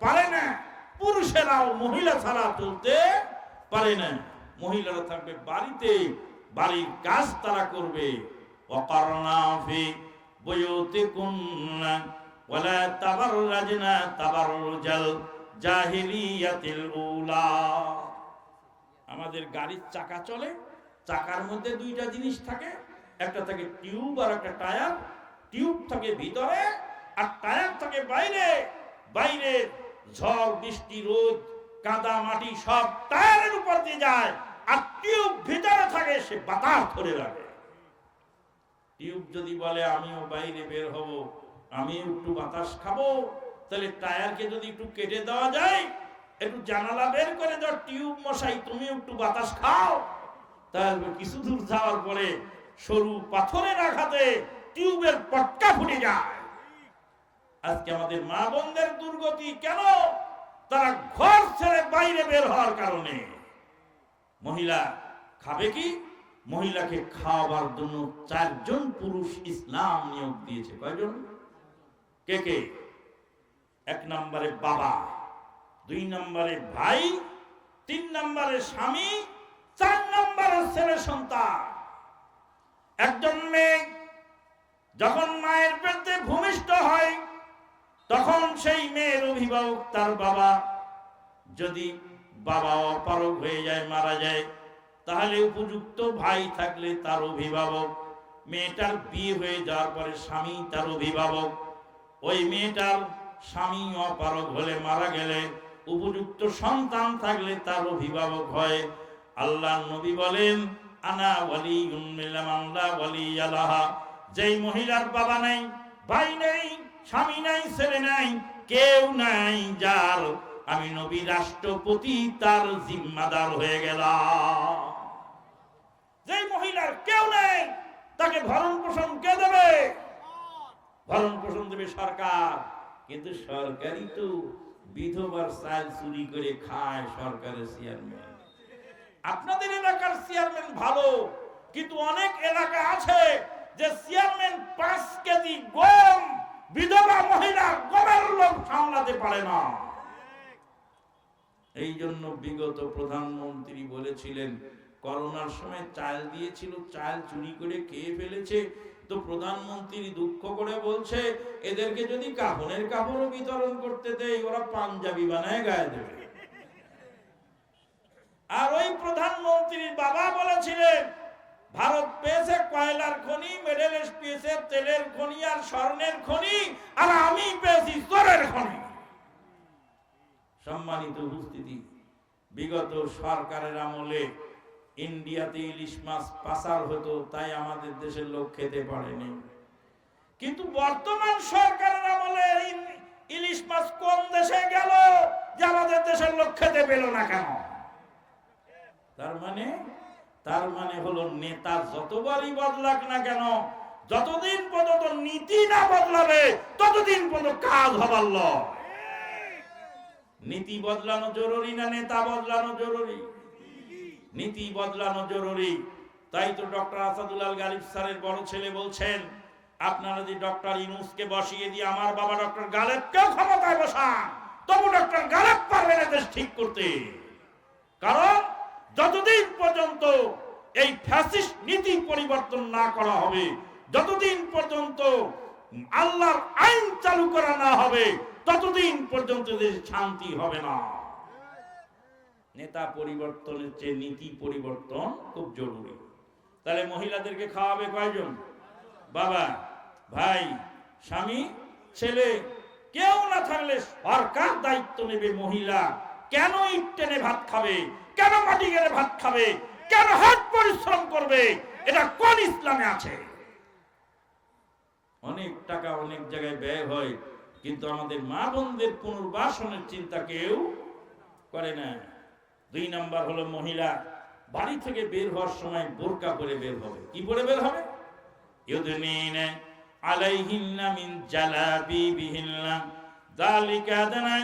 পারে না। পুরুষেরাও মহিলা ছাড়া চলতে পারে না। মহিলারা থাকবে বাড়িতে, বাড়ির কাজ তারা করবে। ওয়াকারনা ফি বুয়ুতিকুন্না ওয়ালা তাবাররাজনা তাবাররুজাল জাহিলিয়াতিল উলা। আমাদের গাড়ির চাকা চলে, চাকার মধ্যে 2টা জিনিস থাকে, একটা থাকে টিউব আর একটা টায়ার। টিউব থাকে ভিতরে আর টায়ার থাকে বাইরে। বাইরে ঝড় বৃষ্টি রোদ কাদা মাটি সব টায়ারের উপর দিয়ে যায়, আর টিউব ভিতরে থাকে, সে বাতাস ধরে রাখে। টিউব যদি বলে আমিও বাইরে বের হব, আমি একটু বাতাস খাবো, তাহলে টায়ারকে যদি একটু কেটে দেওয়া যায়, একটু জানালা বের করে দাও, টিউব মশাই তুমি একটু বাতাস খাও, তাহলে কিছু দূর যাওয়ার পরে সরু পাথরের আঘাতে টিউবের পটকা ফুটে যায়। আজকে আমাদের মা বোনদের দুর্গতি কেন? তারা ঘর ছেড়ে বাইরে বের হওয়ার কারণে। মহিলা খাবে কি? মহিলাকে খাওয়াবার জন্য 4 জন পুরুষ ইসলাম নিয়োগ দিয়েছে। কয়জন? কে কে? 1 নম্বরে বাবা, 2 নম্বরে ভাই, 3 নম্বরে স্বামী, 4 নম্বরে ছেলে সন্তান। একজন মেয়ে যখন মায়ের পেটে ভূমিষ্ঠ হয়, তখন সেই মেয়ের অভিভাবক তার বাবা। যদি বাবা অপারগ হয়ে যায়, মারা যায়, তাহলে উপযুক্ত ভাই থাকলে তার অভিভাবক। মেয়েটার বিয়ে হয়ে যাওয়ার পরে স্বামী তার অভিভাবক। ওই মেয়েটার স্বামী অপারগ হলে, মারা গেলে, উপযুক্ত সন্তান থাকলে তার অভিভাবক হয়। আল্লাহ নবী বলেন, আনা ওয়ালিউম মিল্লামান লা ওয়ালিয়া লাহা। যেই মহিলার বাবা নাই, ভাই নাই, স্বামী নাই, ছেলে নাই, কেউ নাই, যার আমি নবী রাষ্ট্রপতি তার জিম্মাদার হয়ে গেলাম। যেই মহিলার কেউ নেই তাকে ভরণ পোষণ কে দেবে? ভরণ পোষণ দেবে সরকার। কিন্তু সরকারই তো বিধবার চাল চুরি করে খায় সরকারের চেয়ারম্যান। আপনাদের এলাকার চেয়ারম্যান ভালো, কিন্তু অনেক এলাকা আছে যে চেয়ারম্যান 5 কেজি গম বিধবা মহিলা গমের লোক সামলাতে পারে না। এই জন্য বিগত প্রধানমন্ত্রী বলেছিলেন, করোনার সময় চাল দিয়েছিল, চাল চুরি করে খেয়ে ফেলেছে। তো প্রধানমন্ত্রী দুঃখ করে বলছে, এদেরকে যদি কাফনের কাপড়ও বিতরণ করতে দেয়, ওরা পাঞ্জাবি বানায় গায়ে দেবে। আর ওই প্রধানমন্ত্রীর বাবা বলেছিলেন, ভারত পেয়েছে কয়লার খনি, মিডল ইস্ট পেয়েছে তেলের খনি আর স্বর্ণের খনি, আর আমি পেয়েছি চোরের খনি। সম্মানিত উপস্থিতি, বিগত সরকারের আমলে ইন্ডিয়াতে ইলিশ মাছ পাচার হতো, তাই আমাদের দেশের লোক খেতে পারেনি। কিন্তু বর্তমান সরকারের আমলে ইলিশ মাছ কোন দেশে গেল যে আমাদের দেশের লোক খেতে পেল না কেন? তার মানে হলো, নেতা যতবারই বদলাক না কেন, যতদিন পর্যন্ত নীতি না বদলাবে ততদিন পর্যন্ত কাজ হবার লয়। নীতি বদলানো জরুরি না নেতা বদলানো জরুরি? নীতি বদলানো জরুরি। তাই তো ডক্টর আসাদুল্লাহ গালিব স্যারের বড় ছেলে বলছেন, আপনারা যদি ডক্টর ইউনূসকে বসিয়ে দিয়ে আমার বাবা ডক্টর গালেবকেও ক্ষমতায় বসান, তবু ডক্টর গালেব পারবে না দেশ ঠিক করতে। কারণ যতদিন পর্যন্ত এই ফ্যাসিস্ট নীতি পরিবর্তন না করা হবে, যতদিন পর্যন্ত আল্লাহর আইন চালু করা না হবে, ততদিন পর্যন্ত দেশে শান্তি হবে না। নেতা পরিবর্তনের চেয়ে নীতি পরিবর্তন খুব জরুরি। তাহলে মহিলাদেরকে খাওয়াবে কয়জন? বাবা, ভাই, স্বামী, ছেলে, কেউ না থাকলে সরকার দায়িত্ব নেবে। মহিলা কেন ইট টেনে ভাত খাবে? কেন মাটি গেলে ভাত খাবে? কেন হাত পরিশ্রম করবে? এটা কোন ইসলামে আছে? অনেক টাকা অনেক জায়গায় ব্যয় হয়, কিন্তু আমাদের মা বোনদের পুনর্বাসনের চিন্তা কেউ করে না। 2 নাম্বার হলো, মহিলা বাড়ি থেকে বের হওয়ার সময় বোরকা পরে বের হবে। কি পরে বের হবে? ইউদনিনা আলাইহিন্না মিন জালাবিবিহিন্না যালিকা আদনা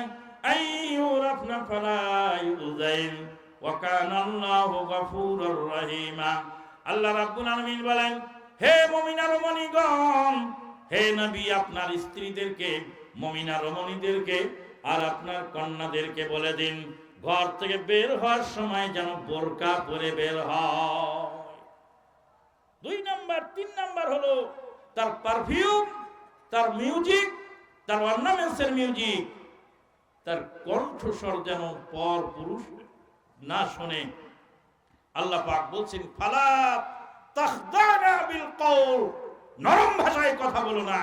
আইয়ুরাফনা ফালা ইউযাইন ওয়া কানা আল্লাহু গফুরুর রহিমা। আল্লাহ রাব্বুল আলামিন বলেন, হে মুমিনা রমণীগণ, হে নবী আপনার স্ত্রীদেরকে, মুমিনা রমণীদেরকে আর আপনার কন্যাদেরকে বলে দিন, ঘর থেকে বের হওয়ার সময় যেন বোরকা পরে বের হয়। 2 নাম্বার। 3 নাম্বার হলো তার পারফিউম, তার মিউজিক, তার অর্নামেন্টসের মিউজিক, তার কণ্ঠস্বর যেন পর পুরুষ না শোনে। আল্লাহ পাক বলছেন, ফালা তাখদানা বিল কওল, নরম ভাষায় কথা বলো না।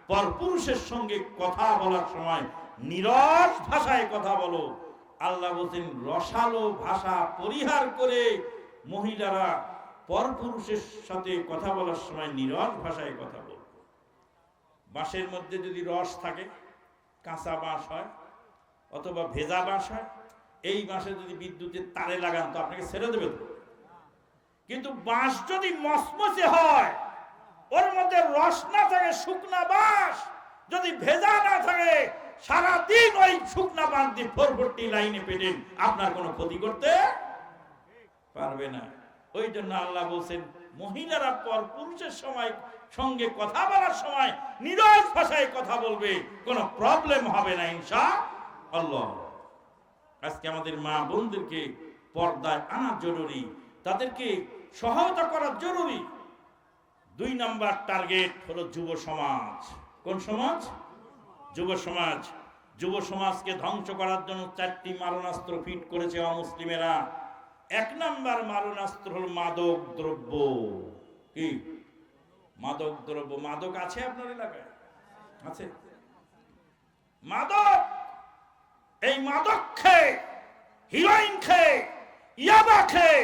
পর পুরুষের সঙ্গে কথা বলার সময় নীরস ভাষায় কথা বলো। আল্লাহ বলছেন, রসালো ভাষা পরিহার করে মহিলারা পরপুরুষের সাথে কথা বলার সময় নীরস ভাষায় কথা বলবে। বাঁশের মধ্যে যদি রস থাকে, কাঁচা বাঁশ হয় অথবা ভেজা বাঁশ হয়, এই বাঁশে যদি বিদ্যুতের তারে লাগান তো আপনাকে ছেড়ে দেবে তো। কিন্তু বাঁশ যদি মসমসে হয়, ওর মধ্যে রস না থাকে, শুকনা বাঁশ যদি ভেজা না থাকে, সারাদিন ওই শুকনা বাঁশ দিয়ে 440 লাইনে পেটেন, আপনার কোনো ক্ষতি করতে পারবে না। ওই জন্য আল্লাহ বলছেন, মহিলারা পর পুরুষের সময় সঙ্গে কথা বলার সময় নীরস ভাষায় কথা বলবে, কোনো প্রবলেম হবে না ইনশাআল্লাহ। আজকে আমাদের মা বোনদেরকে পর্দায় আনা জরুরি, তাদেরকে সহায়তা করা জরুরি। 2 নাম্বার টার্গেট হলো যুব সমাজ। কোন সমাজ? যুব সমাজ। যুব সমাজকে ধ্বংস করার জন্য 4টি মারণাস্ত্র ফিট করেছে অমুসলিমেরা। 1 নাম্বার মারণাস্ত্র হলো মাদক দ্রব্য। কি মাদক দ্রব্য? মাদক আছে আপনার এলাকায়? আছে মাদক। এই মাদক খেয়ে, হিরোইন খেয়ে, ইয়াবা খেয়ে,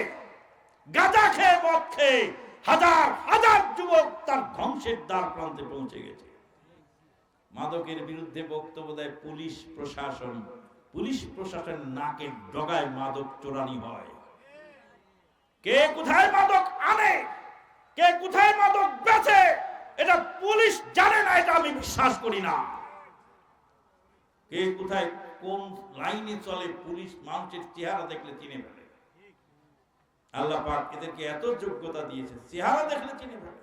গাঁজা খেয়ে, মদ খেয়ে হাজার হাজার যুবক তার ধ্বংসের দ্বার প্রান্তে পৌঁছে গেছে। মাদকের বিরুদ্ধে বক্তব্য দেয় পুলিশ প্রশাসন। পুলিশ প্রশাসন নাকের ডগায় মাদক চোরানি হয়। কে কোথায় মাদক আনে কে কোথায় মাদক বেচে এটা পুলিশ জানে না, এটা আমি বিশ্বাস করি না। কে কোথায় কোন লাইনে চলে পুলিশ মানুষের চেহারা দেখলে চিনে ফেলে। আল্লাহ পাক এদেরকে এত যোগ্যতা দিয়েছে, চেহারা দেখলে চিনে ফেলে।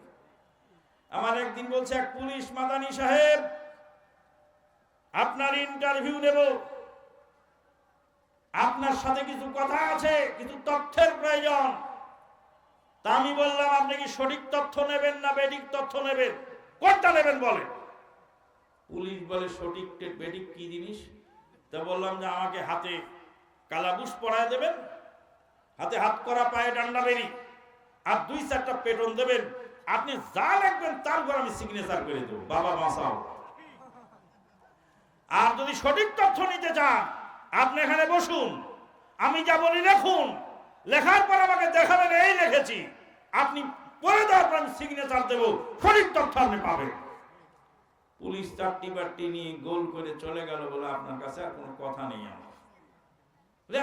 আমার একদিন বলছে এক পুলিশ, মাদানী সাহেব আপনার ইন্টারভিউ নেব, আপনার সাথে কিছু কথা আছে, কিছু তথ্যের প্রয়োজন। তা আমি বললাম আপনি কি সঠিক তথ্য নেবেন না বেঠিক তথ্য নেবেন, কোনটা নেবেন বলেন। পুলিশ বলে সঠিক বেঠিক কি জিনিস? তা বললাম যে আমাকে হাতে কালাবুশ পরায় দেবেন, হাতে হাত করা, পায়ে ডান্ডা বেরি, আর 2-4টা পেটন দেবেন, আপনি যা লিখবেন তার উপর আমি সিগনেচার করে দেবো, বাবা বাঁচাও। আর যদি সঠিক তথ্য নিতে চান আপনি এখানে বসুন, আমি যা বলি লিখুন, লেখার পর আমাকে দেখাবেন এই লিখেছি, আপনি পড়ে দেওয়ার পর আমি সিগনেচার দেবো, সঠিক তথ্য আপনি পাবেন। পুলিশ চারটি বাট্টি নিয়ে গোল করে চলে গেল, বলে আপনার কাছে আর কোনো কথা নেই আমার।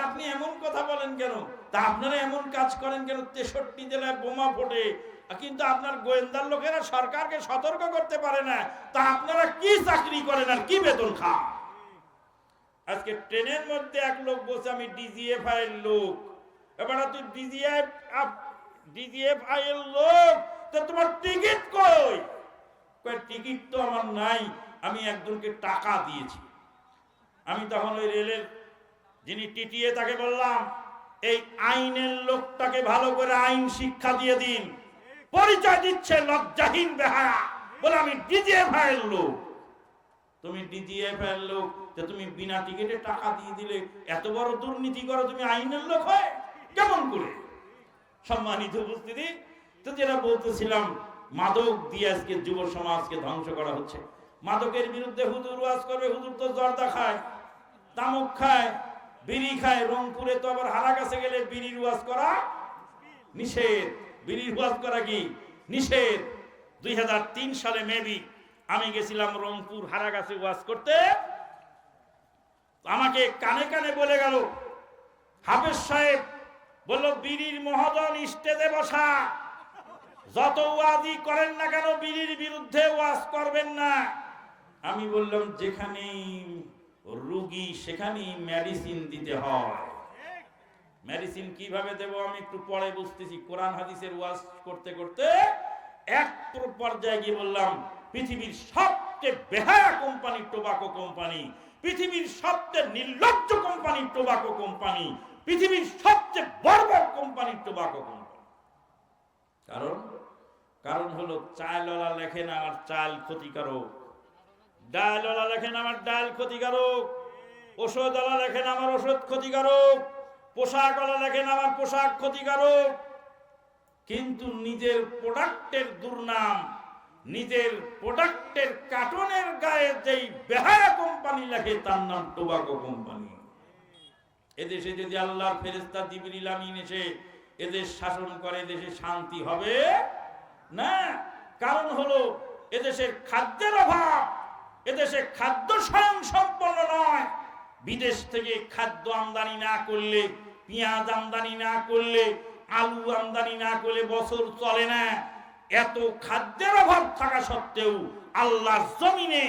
আপনি এমন কথা বলেন কেন? তা আপনারা এমন কাজ করেন কেন? 63 জেলায় বোমা ফোটে, কিন্তু আপনার গোয়েন্দার লোকেরা সরকারকে সতর্ক করতে পারে না, তা আপনারা কি চাকরি করেন আর কি বেতন খান? আজকে ট্রেনের মধ্যে এক লোক বসে, আমি ডিজিএফআই এর লোক। এবার তুই ডিজিএফআই এর লোক, তো তোমার টিকিট কই? টিকিট তো আমার নাই, আমি একজনকে টাকা দিয়েছি। আমি তখন ওই রেলের যিনি টিটিএ তাকে বললাম, এই আইনের লোকটাকে ভালো করে আইন শিক্ষা দিয়ে দিন। পরিচয় দিচ্ছে লজ্জাহীন বেহায়া, বলে আমি ডিজিএফআই এর লোক। তুমি ডিজিএফআই এর লোক, তুমি বিনা টিকিটে টাকা দিয়ে দিলে এত বড় দুর্নীতি করো, তুমি আইনের লোক হয় কেমন করে? সম্মানিত উপস্থিতি, তো যেটা বলতেছিলাম, মাদক দিয়ে আজকে যুব সমাজকে ধ্বংস করা হচ্ছে। মাদকের বিরুদ্ধে হুজুর ওয়াজ করবে, হুজুর তো জর্দা খায়, তামাক খায়, বিড়ি খায়। রংপুরে তো আবার হারাগাছে গেলে বিড়ির ওয়াজ করা নিষেধ। বিড়ির ওয়াজ করা কি নিষেধ। 2003 সালে মেবি আমি গেছিলাম রংপুর হারাগাছে ওয়াজ করতে। আমাকে কানে কানে বলে গেল, হাফেজ সাহেব বলল, বিড়ির মহাজন স্টেজে বসা, যত ওয়াজই করেন না কেন বিড়ির বিরুদ্ধে ওয়াজ করবেন না। আমি বললাম, যেখানেই রোগী সেখানেই মেডিসিন দিতে হয়। মেডিসিন কিভাবে দেব আমি একটু পরে বুঝতেছি। কোরআন হাদিসের ওয়াজ করতে করতে এক পর্যায়ে গিয়ে বললাম, পৃথিবীর সবচেয়ে বেহায়া কোম্পানি টোবাকো কোম্পানি, পৃথিবীর সবচেয়ে নির্লজ্জ কোম্পানি টোবাকো কোম্পানি, পৃথিবীর সবচেয়ে বর্বর কোম্পানি টোবাকো কোম্পানি। কারণ হলো, চালওয়ালা লেখেন আমার চাল ক্ষতিকারক, ডালওয়ালা লেখেন আমার ডাল ক্ষতিকারক, ওষুধওয়ালা লেখেন আমার ওষুধ ক্ষতিকারক, পোশাকওয়ালা লেখেন আমার পোশাক ক্ষতিকারক। কিন্তু নিজের প্রোডাক্টের দুর্নাম, নিজের প্রোডাক্টের কার্টনের গায়ে যেই বেহায়া কোম্পানি লেখে তার নাম টোবাকো কোম্পানি। এদেশে যদি আল্লাহর ফেরেশতা জিবরিল আমিন এসে এদেশ শাসন করে, দেশে শান্তি হবে না। কারণ হলো, এদেশের খাদ্যের অভাব, এদেশে খাদ্য স্বয়ং সম্পন্ন নয়। বিদেশ থেকে খাদ্য আমদানি না করলে, পেঁয়াজ আমদানি না করলে, আলু আমদানি না করলে বছর চলে না। এত খাদ্যের অভাব থাকা সত্ত্বেও আল্লাহর জমিনে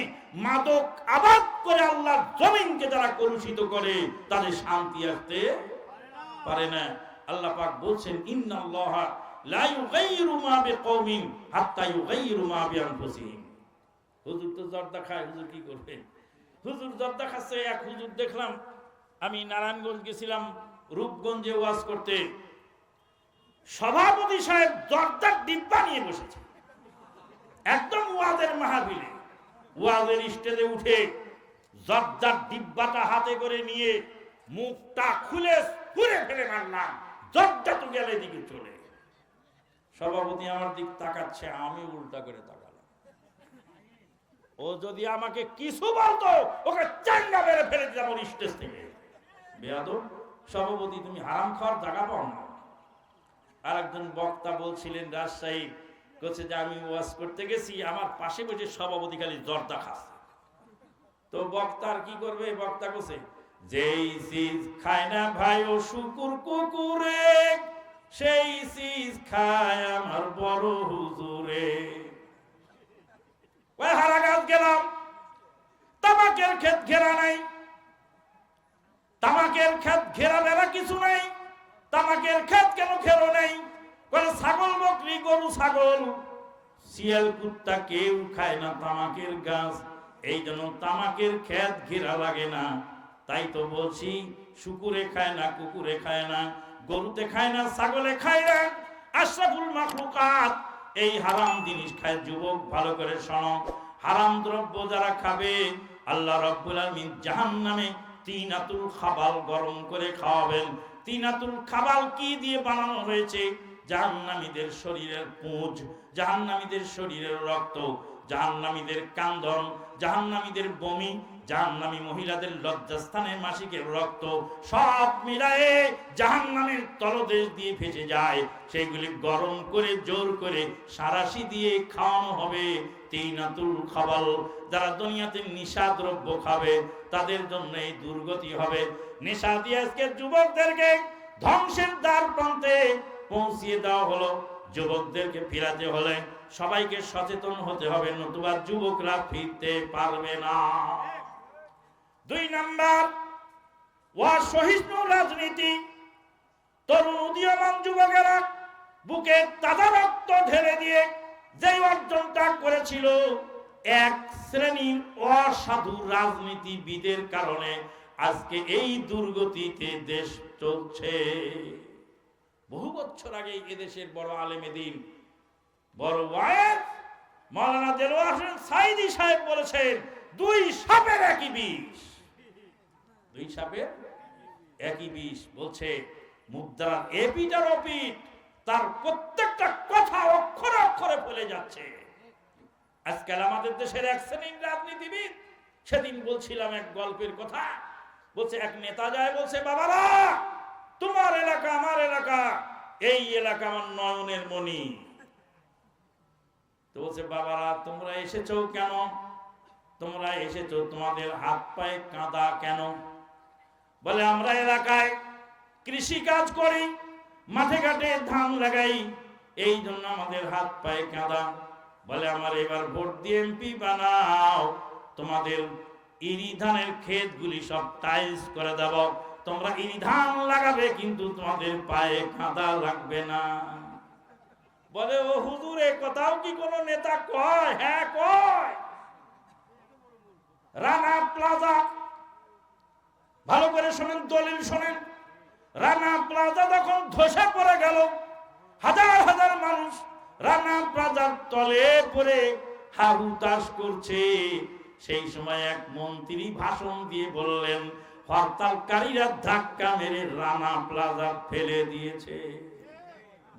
মাদক আবাদ করে আল্লাহর জমিনকে যারা কলুষিত করে, তাদের শান্তি আসতে পারে না। আল্লাহ পাক বলছেন, ইন্নাল্লাহা লা ইউগাইয়িরু মা বিকওমিন হাত্তা ইউগাইয়িরু মা বিআনফুসিহিম। হুজুর তো জর্দা খায়, হুজুর কি করবে? হুজুর জর্দা খাচ্ছে। এক হুজুর দেখলাম, আমি নারায়ণগঞ্জ গেছিলাম রূপগঞ্জে ওয়াজ করতে, সভাপতি সাহেব জর্দার ডিব্বা নিয়ে বসেছে একদম ওয়াজের মাহফিলে। ওয়াজের স্টেজে উঠে জর্দার ডিব্বাটা হাতে করে নিয়ে মুখটা খুলে ফুরে ফেলে মারলাম, জর্দা তো গেলে দিকে চলে। সভাপতি আমার দিক তাকাচ্ছে, আমি উল্টা করে তাকালাম। ও যদি আমাকে কিছু বলতো, ওকে চাঙ্গা মেরে ফেলে দিতাম ওর স্টেজ থেকে। বেয়াদব সভাপতি, তুমি হারাম খাওয়ার জায়গা পাও না। আর একজন বক্তা বলছিলেন রাজশাহী, বলছে যে আমি ওয়াজ করতে গেছি, আমার পাশে বসে সভাপতি খালি জর্দা খাচ্ছে। তো বক্তার কি করবে? বক্তা বলছে, যেই চিজ খায় না ভাই ও শুকুর কুকুরে, সেই চিজ খায় আমার বড় হুজুরে। ওই হারা গাছ গেলাম, তামাকের ক্ষেত ঘেরা নাই, তামাকের ক্ষেত ঘেরা বেড়া কিছু নাই, তামাকের ক্ষেত কেন ঘেরো নাই? ছাগল বকরি গরু ছাগল শিয়াল কুত্তা কেউ খায় না তামাকের গাছ, এই জন্য তামাকের ক্ষেত ঘেরা লাগে না। তাই তো বলছি, শুকুরে খায় না, কুকুরে খায় না, গরুতে খায় না, ছাগলে খায় না, আশরাফুল মাখলুকাত এই হারাম জিনিস খায়। যুবক ভালো করে শোনো, হারাম দ্রব্য যারা খাবে আল্লাহ রাব্বুল আলামিন জাহান্নামে তিনাতুল খাবাল গরম করে খাওয়াবেন। তিনাতুল খাবাল কি দিয়ে বানানো হয়েছে? জাহান্নামীদের শরীরের পুঁজ, জাহান্নামীদের শরীরের রক্ত, জাহান্নামীদের কান্দন, জাহান্নামীদের বমি, জাহান্নামী মহিলাদের লজ্জাস্থানের মাসিকের রক্ত, সব মিলায়ে জাহান্নামের তলদেশ দিয়ে ভেসে যায়। সেগুলি গরম করে জোর করে সারাশি দিয়ে খাওয়ানো হবে তিনাতুল খাবাল। যারা দুনিয়াতে নেশা দ্রব্য খাবে তাদের জন্য এই দুর্গতি হবে। নেশা দিয়ে আজকে যুবকদেরকে ধ্বংসের দ্বার প্রান্তে পৌঁছিয়ে দেওয়া হলো। যুবকদেরকে ফিরাতে হলে সবাইকে সচেতন হতে হবে, নতুবা যুবকরা ফিরতে পারবে না। 2 নাম্বার, অসহিষ্ণু রাজনীতি। তরুণ উদীয়মান যুবকেরা বুকে তাজা রক্ত ঢেলে দিয়ে যে অর্জনটা করেছিল, এক শ্রেণীর অসাধু রাজনীতিবিদের কারণে আজকে এই দুর্গতিতে দেশ চলছে। বহু বছর আগে এদেশের বড় আলেমে দ্বীন, বড় ওয়াইজ মাওলানা দেলোয়ার হোসেন সাইদি সাহেব বলেছেন, 2 সাপের একই বিষ। 2 সাপের একই বিষ। বলছে মুদ্রার এপিট আর ওপিট, তার প্রত্যেকটা কথা অক্ষরে অক্ষরে ফলে যাচ্ছে। আজকাল আমাদের দেশের এক শ্রেণীর রাজনীতিবিদ, সেদিন বলছিলাম এক গল্পের কথা, বলছে এক নেতা যায়, বলছে বাবারা তোমার এলাকা আমার এলাকা, এই এলাকা আমার নয়নের মণি। তো বলছে বাবারা তোমরা এসেছো কেন? তোমরা এসেছো তোমাদের হাত পায়ে কাঁদা কেন? বলে আমরা এলাকায় কৃষি কাজ করি, মাঠে ঘাটে ধান লাগাই, এই জন্য আমাদের হাত পায়ে কাঁদা। বলে আমার এবার ভোট দিয়ে এমপি বানাও, তোমাদের ইরি ধানের ক্ষেতগুলি সব টাইলস করে দেব, তোমরা ইরি ধান লাগাবে কিন্তু তোমাদের পায়ে কাঁদা লাগবে না। বলে ও হুজুর, এ কথাও কি কোন নেতা কয়? হ্যাঁ কয়। রানা প্লাজা, ভালো করে শোনেন, দলিল শোনেন। রানা প্লাজা যখন ধসে পড়ে গেল, হাজার হাজার মানুষ রানা প্লাজার তলে পড়ে হাহুতাশ করছে, সেই সময় এক মন্ত্রী ভাষণ দিয়ে বললেন, হরতালকারীরা ধাক্কা মেরে রানা প্লাজা ফেলে দিয়েছে।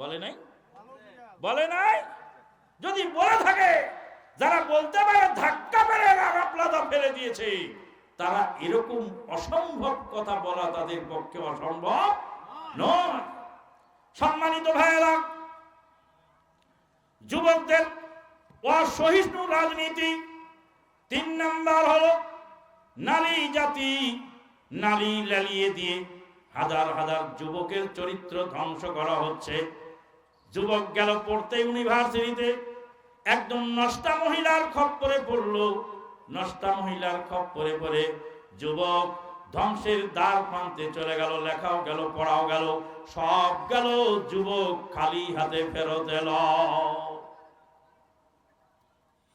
বলে নাই? বলে নাই? যদি বলে থাকে, যারা বলতে পারে ধাক্কা মেরে রানা প্লাজা ফেলে দিয়েছে, তারা এরকম অসম্ভব কথা বলা তাদের পক্ষে অসম্ভব নয়। সম্মানিত ভাইয়েরা, যুবকদের অসহিষ্ণু রাজনীতি। 3 নাম্বার হলো নারী জাতি। নারী লালিয়ে দিয়ে হাজার হাজার যুবকের চরিত্র ধ্বংস করা হচ্ছে। যুবক গেল পড়তে ইউনিভার্সিটিতে, একজন নষ্টা মহিলার খপ্পরে পড়লো। নষ্টা মহিলার খপ্পরে পড়ে যুবক ধ্বংসের দ্বার প্রান্তে চলে গেল। লেখাও গেল, পড়াও গেল, সব গেল, যুবক খালি হাতে ফেরত এলো।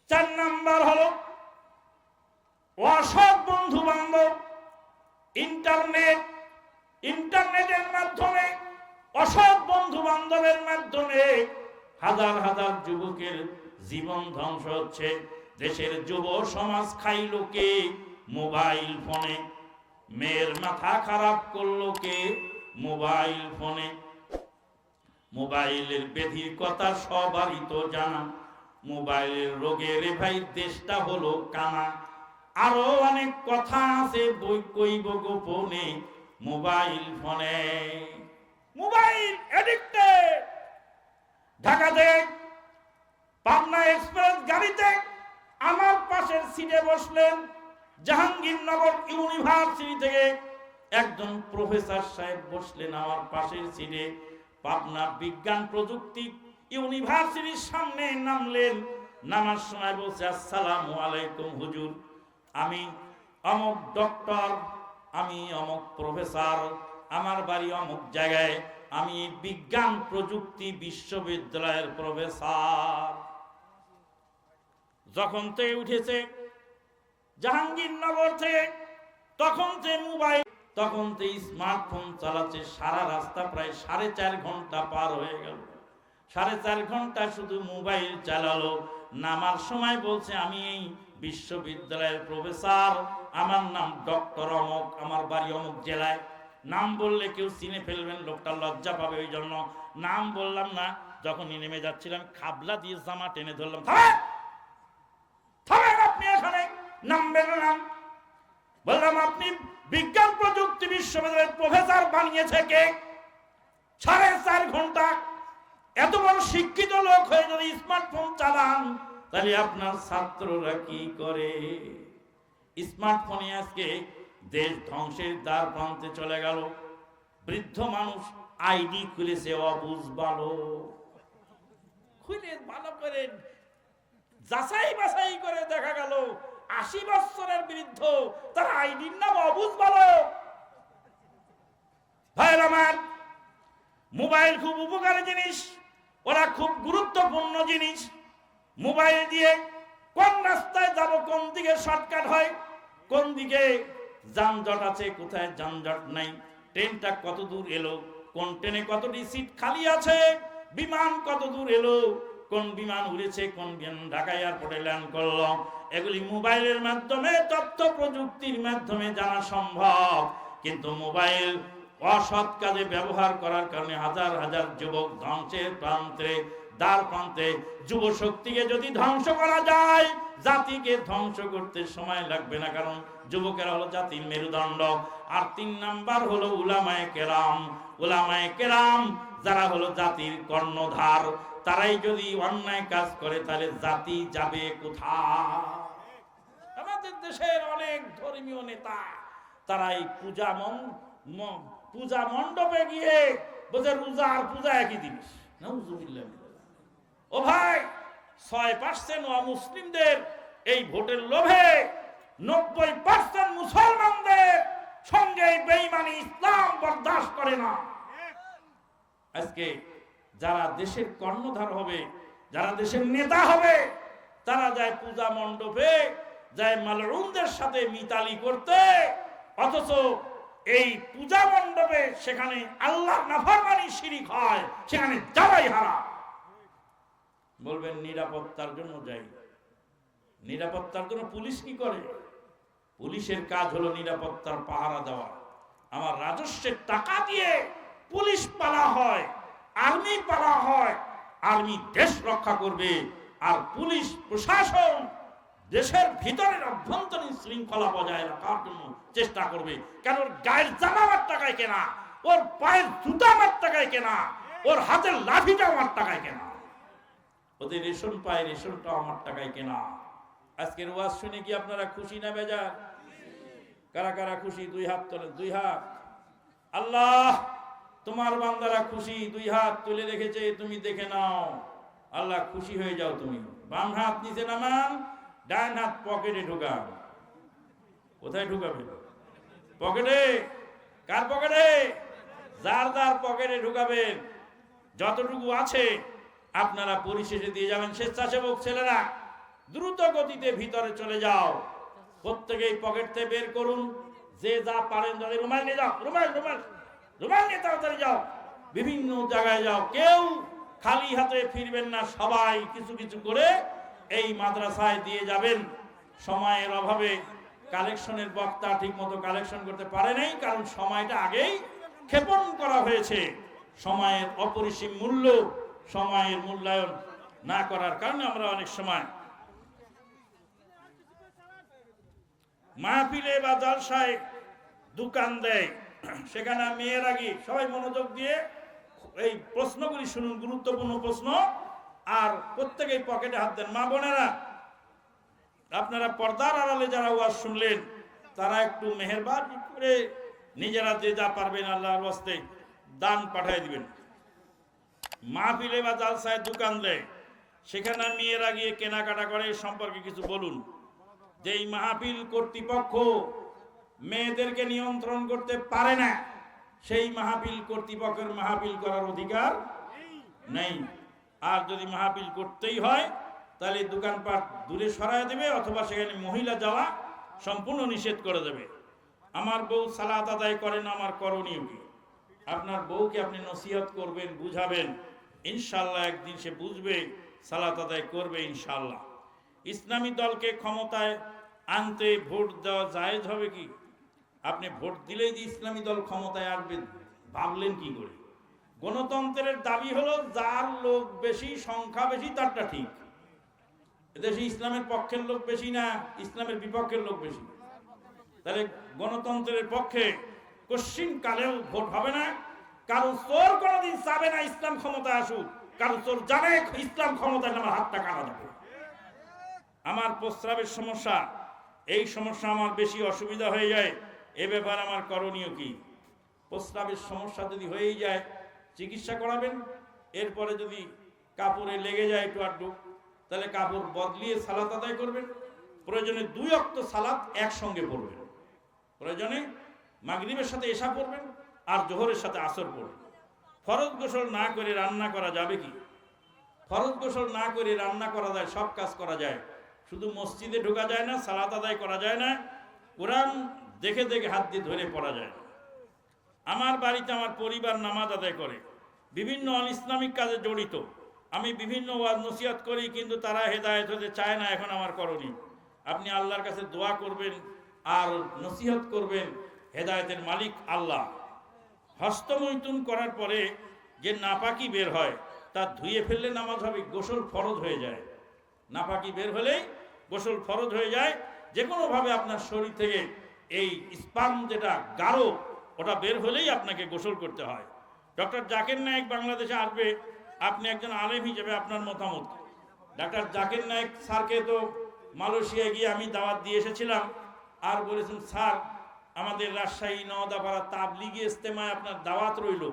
4 নাম্বার হলো অসৎ বন্ধু বান্ধব। ইন্টারনেটের মাধ্যমে, অসৎ বন্ধু বান্ধবের মাধ্যমে হাজার হাজার যুবকের জীবন ধ্বংস হচ্ছে। দেশের যুব সমাজ খাইল কে? মোবাইল ফোনে। মেয়ের মাথা খারাপ করলো কে? মোবাইল ফোনে। মোবাইলের ব্যাধির কথা সবারই তো জানা। মোবাইলের রোগে রে ভাই দেশটা হলো কানা। আরো অনেক কথা আছে বই কইব গোপনে মোবাইল ফোনে। Mobile addicted. ঢাকাতে পাবনা এক্সপ্রেস গাড়িতে আমার পাশের সিটে বসলেন জাহাঙ্গীরনগর ইউনিভার্সিটি থেকে একজন প্রফেসর সাহেব বসলেন আমার পাশের সিটে। পাবনার বিজ্ঞান প্রযুক্তি ইউনিভার্সিটির সামনে নামলেন। নামার সময় বলছে, আসসালামু আলাইকুম হুজুর, আমি অমুক ডক্টর, আমি অমুক প্রফেসর, আমার বাড়ি অমুক জায়গায়, আমি বিজ্ঞান প্রযুক্তি বিশ্ববিদ্যালয়ের প্রফেসর। যখন থেকে উঠেছে জাহাঙ্গীরনগর থেকে, তখন থেকে মোবাইল, তখন থেকে স্মার্টফোন চালাচ্ছে। সারা রাস্তা প্রায় 4.5 ঘন্টা পার হয়ে গেল। 4.5 ঘন্টা শুধু মোবাইল চালালো। নামার সময় বলছে, আমি এই বিশ্ববিদ্যালয়ের প্রফেসর, আমার নাম ডক্টর অমুক, আমার বাড়ি অমুক জেলায়। নাম বললে কেউ চিনে ফেলবেন, লোকটা লজ্জা পাবে, ওই জন্য নাম বললাম না। যখনই নেমে যাচ্ছিলাম, খাবলা দিয়ে জামা টেনে ধরলাম, থামেন আপনি এখানে, নামবেন না। বললাম, আপনি বিজ্ঞান প্রযুক্তি বিশ্ববিদ্যালয়ের প্রফেসর বানিয়েছে কে? 4.5 ঘন্টা। এত বড় শিক্ষিত লোক হয়ে যদি স্মার্টফোন চালান, তাহলে আপনার ছাত্ররা কি করে? স্মার্টফোনে আজকে দেশ ধ্বংসের দ্বার প্রান্তে চলে গেল। বৃদ্ধ মানুষ আইডি খুলেছে, অবুঝ ভালো খুলে ভালো করে যাচাই বাছাই করে দেখা গেল 80 বছরের বৃদ্ধ, তার আইডির নাম অবুঝ ভালো। ভাইয়ের আমার, মোবাইল খুব উপকারী জিনিস, ওরা খুব গুরুত্বপূর্ণ জিনিস। মোবাইল দিয়ে কোন রাস্তায় যাব, কোন দিকে শর্টকাট হয়, কোন দিকে যানজট আছে, কোথায় যানজট নাই, ট্রেনটা কত দূর এলো, কোন ট্রেনে কতটি সিট খালি আছে, বিমান কত দূর এলো, কোন বিমান উড়েছে, কোন বিমান ঢাকা এয়ারপোর্টে ল্যান্ড করলো, এগুলি মোবাইলের মাধ্যমে, তথ্য প্রযুক্তির মাধ্যমে জানা সম্ভব। কিন্তু মোবাইল অসৎ কাজে ব্যবহার করার কারণে হাজার হাজার যুবক ধ্বংসের প্রান্তে, দ্বার প্রান্তে। যুব শক্তিকে যদি ধ্বংস করা যায়, জাতিকে ধ্বংস করতে সময় লাগবে না, কারণ যুবকেরা হলো জাতির মেরুদণ্ড। আর 3 নাম্বার হলো উলামায়ে কেরাম। উলামায়ে কেরাম যারা হলো জাতির কর্ণধার, তারাই যদি অন্যায় কাজ করে, তাহলে জাতি যাবে কোথায়? আমাদের দেশের অনেক ধর্মীয় নেতা, তারাই পূজা মণ্ডপে গিয়ে বলছে রোজা আর পূজা একই জিনিস। ও ভাই, 6% অমুসলিমদের এই ভোটের লোভে 90% মুসলমানদের সঙ্গে বেঈমানি ইসলাম বরদাস্ত করে না। আজকে যারা দেশের কর্ণধার হবে, যারা দেশের নেতা হবে, তারা যায় পূজা মণ্ডপে, যায় মালউনদের সাথে মিতালি করতে, অথচ এই পূজা মণ্ডপে সেখানে আল্লাহ নাফরমানি শিরিক হয়, সেখানে যাওয়াই হারাম। বলবেন নিরাপত্তার জন্য যাই। নিরাপত্তার জন্য পুলিশ কি করে? পুলিশের কাজ হলো নিরাপত্তার পাহারা দেওয়া। আমার রাজস্বের টাকা দিয়ে পুলিশ পালা হয়, আর্মি পালা হয়। আর্মি দেশ রক্ষা করবে, আর পুলিশ প্রশাসন দেশের ভিতরের অভ্যন্তরীণ শৃঙ্খলা বজায় রাখার জন্য চেষ্টা করবে। কেন? ওর গায়ের জামা আমার টাকায় কেনা, ওর পায়ের জুতা আমার টাকায় কেনা, ওর হাতের লাঠিটা আমার টাকায় কেনা, ওদের রেশন পায়, রেশনটা আমার টাকায় কেনা। আজকের ওয়াজ শুনে কি আপনারা খুশি না বেজার? কারা কারা খুশি? 2 হাত তোলেন, 2 হাত। আল্লাহ, তোমার বান্দারা খুশি, 2 হাত তুলে রেখেছে, তুমি দেখে নাও। আল্লাহ খুশি হয়ে যাও তুমি। বাম হাত নিচে নামান, ডান হাত পকেটে ঢুকান। কোথায় ঢুকাবে? পকেটে। কার পকেটে? যার যার পকেটে ঢুকাবেন। যতটুকু আছে আপনারা পরিশেষে দিয়ে যাবেন। স্বেচ্ছাসেবক ছেলেরা দ্রুত গতিতে ভিতরে চলে যাও, প্রত্যেকেই পকেট থেকে বের করুন। যে যা পারেন, যদি রুমাল নিয়ে যাও, রুমাল রুমাল রুমাল নিয়ে তাড়াতাড়ি যাও, বিভিন্ন জায়গায় যাও। কেউ খালি হাতে ফিরবেন না, সবাই কিছু কিছু করে এই মাদ্রাসায় দিয়ে যাবেন। সময়ের অভাবে কালেকশনের বক্তা ঠিক মতো কালেকশন করতে পারে নাই, কারণ সময়টা আগেই ক্ষেপণ করা হয়েছে। সময়ের অপরিসীম মূল্য, সময়ের মূল্যায়ন না করার কারণে আমরা অনেক সময় মাহফিলে বা জলসায় দোকান দেয়, সেখানে মেয়েরা গিয়ে সবাই মনোযোগ দিয়ে এই প্রশ্নগুলি শুনুন, গুরুত্বপূর্ণ প্রশ্ন। আর প্রত্যেকেই পকেটে হাত দেন। মা বোনেরা, আপনারা পর্দার আড়ালে যারা ওয়াজ শুনলেন, তারা একটু মেহেরবানি করে নিজেরা যে যা পারবেন আল্লাহর ওয়াস্তে দান পাঠিয়ে দিবেন। মাহফিলে বা জালসায় দোকান দেয়, সেখানে মেয়েরা গিয়ে কেনাকাটা করে, সম্পর্কে কিছু বলুন। যে এই মাহফিল কর্তৃপক্ষ মেয়েদেরকে নিয়ন্ত্রণ করতে পারে না, সেই মাহফিল কর্তৃপক্ষের মাহফিল করার অধিকার নেই। আর যদি মাহফিল করতেই হয় তাহলে দোকানপাট দূরে সরায় দেবে, অথবা সেখানে মহিলা যাওয়া সম্পূর্ণ নিষেধ করে দেবে। আমার বউ সালাত আদায় করে না, আমার করণীয় কি? আপনার বউকে আপনি নসিহত করবেন, বুঝাবেন, ইনশাল্লাহ একদিন সে বুঝবে, সালাত আদায় করবে ইনশাল্লাহ। ইসলামী দলকে ক্ষমতায় আনতে ভোট দেওয়া জায়েজ হবে কি? আপনি ভোট দিলেই যে ইসলামী দল ক্ষমতায় আসবে ভাবলেন কি করে? গণতন্ত্রের দাবি হলো যার লোক বেশি, সংখ্যা বেশি, তারটা ঠিক। এদেশে ইসলামের পক্ষের লোক বেশি না ইসলামের বিপক্ষের লোক বেশি? তাহলে গণতন্ত্রের পক্ষে কশ্চিন কালেও ভোট হবে না। কারো চোর কোনোদিন চাবে না ইসলাম ক্ষমতায় আসুক, কারো চোর জানে ইসলাম ক্ষমতায় আমার হাতটা কাটা যাবে। আমার প্রস্রাবের সমস্যা, এই সমস্যা আমার বেশি অসুবিধা হয়ে যায়, এ ব্যাপারে আমার করণীয় কি? প্রস্রাবের সমস্যা যদি হয়েই যায় চিকিৎসা করাবেন, এরপরে যদি কাপড়ে লেগে যায় একটু আধটু, তাহলে কাপড় বদলিয়ে সালাত আদায় করবেন। প্রয়োজনে 2 ওয়াক্ত সালাত একসঙ্গে পড়বেন। প্রয়োজনে মাগরিবের সাথে এশা পড়বেন আর জোহরের সাথে আসর পড়বেন। ফরজ গোসল না করে রান্না করা যাবে কি? ফরজ গোসল না করে রান্না করা যায়, সব কাজ করা যায়, শুধু মসজিদে ঢোকা যায় না, সালাত আদায় করা যায় না, কোরআন দেখে দেখে হাত দিয়ে ধরে পড়া যায় না। আমার বাড়িতে আমার পরিবার নামাজ আদায় করে, বিভিন্ন অন ইসলামিক কাজে জড়িত, আমি বিভিন্ন ওয়াজ নসিহত করি, কিন্তু তারা হেদায়েত হতে চায় না। এখন আমার করণীয়, আপনি আল্লাহর কাছে দোয়া করবেন আর নসিহত করবেন, হেদায়েতের মালিক আল্লাহ। হস্তমৈথুন করার পরে যে নাপাকি বের হয় তা ধুয়ে ফেললে নামাজ হবে, গোসল ফরজ হয়ে যায়। নাপাকি বের হলেই গোসল ফরজ হয়ে যায়। যে কোনোভাবে আপনার শরীর থেকে এই স্পাম যেটা গাঢ়, ওটা বের হলেই আপনাকে গোসল করতে হয়। ডক্টর জাকির নায়েক বাংলাদেশে আসবে, আপনি একজন আলেম হিসেবে আপনার মতামত। ডক্টর জাকির নায়েক স্যারকে তো মালয়েশিয়ায় গিয়ে আমি দাওয়াত দিয়ে এসেছিলাম, আর বলেছেন স্যার আমাদের রাজশাহী নওদাপাড়া তাবলিগি ইজতেমায় আপনার দাওয়াত রইল।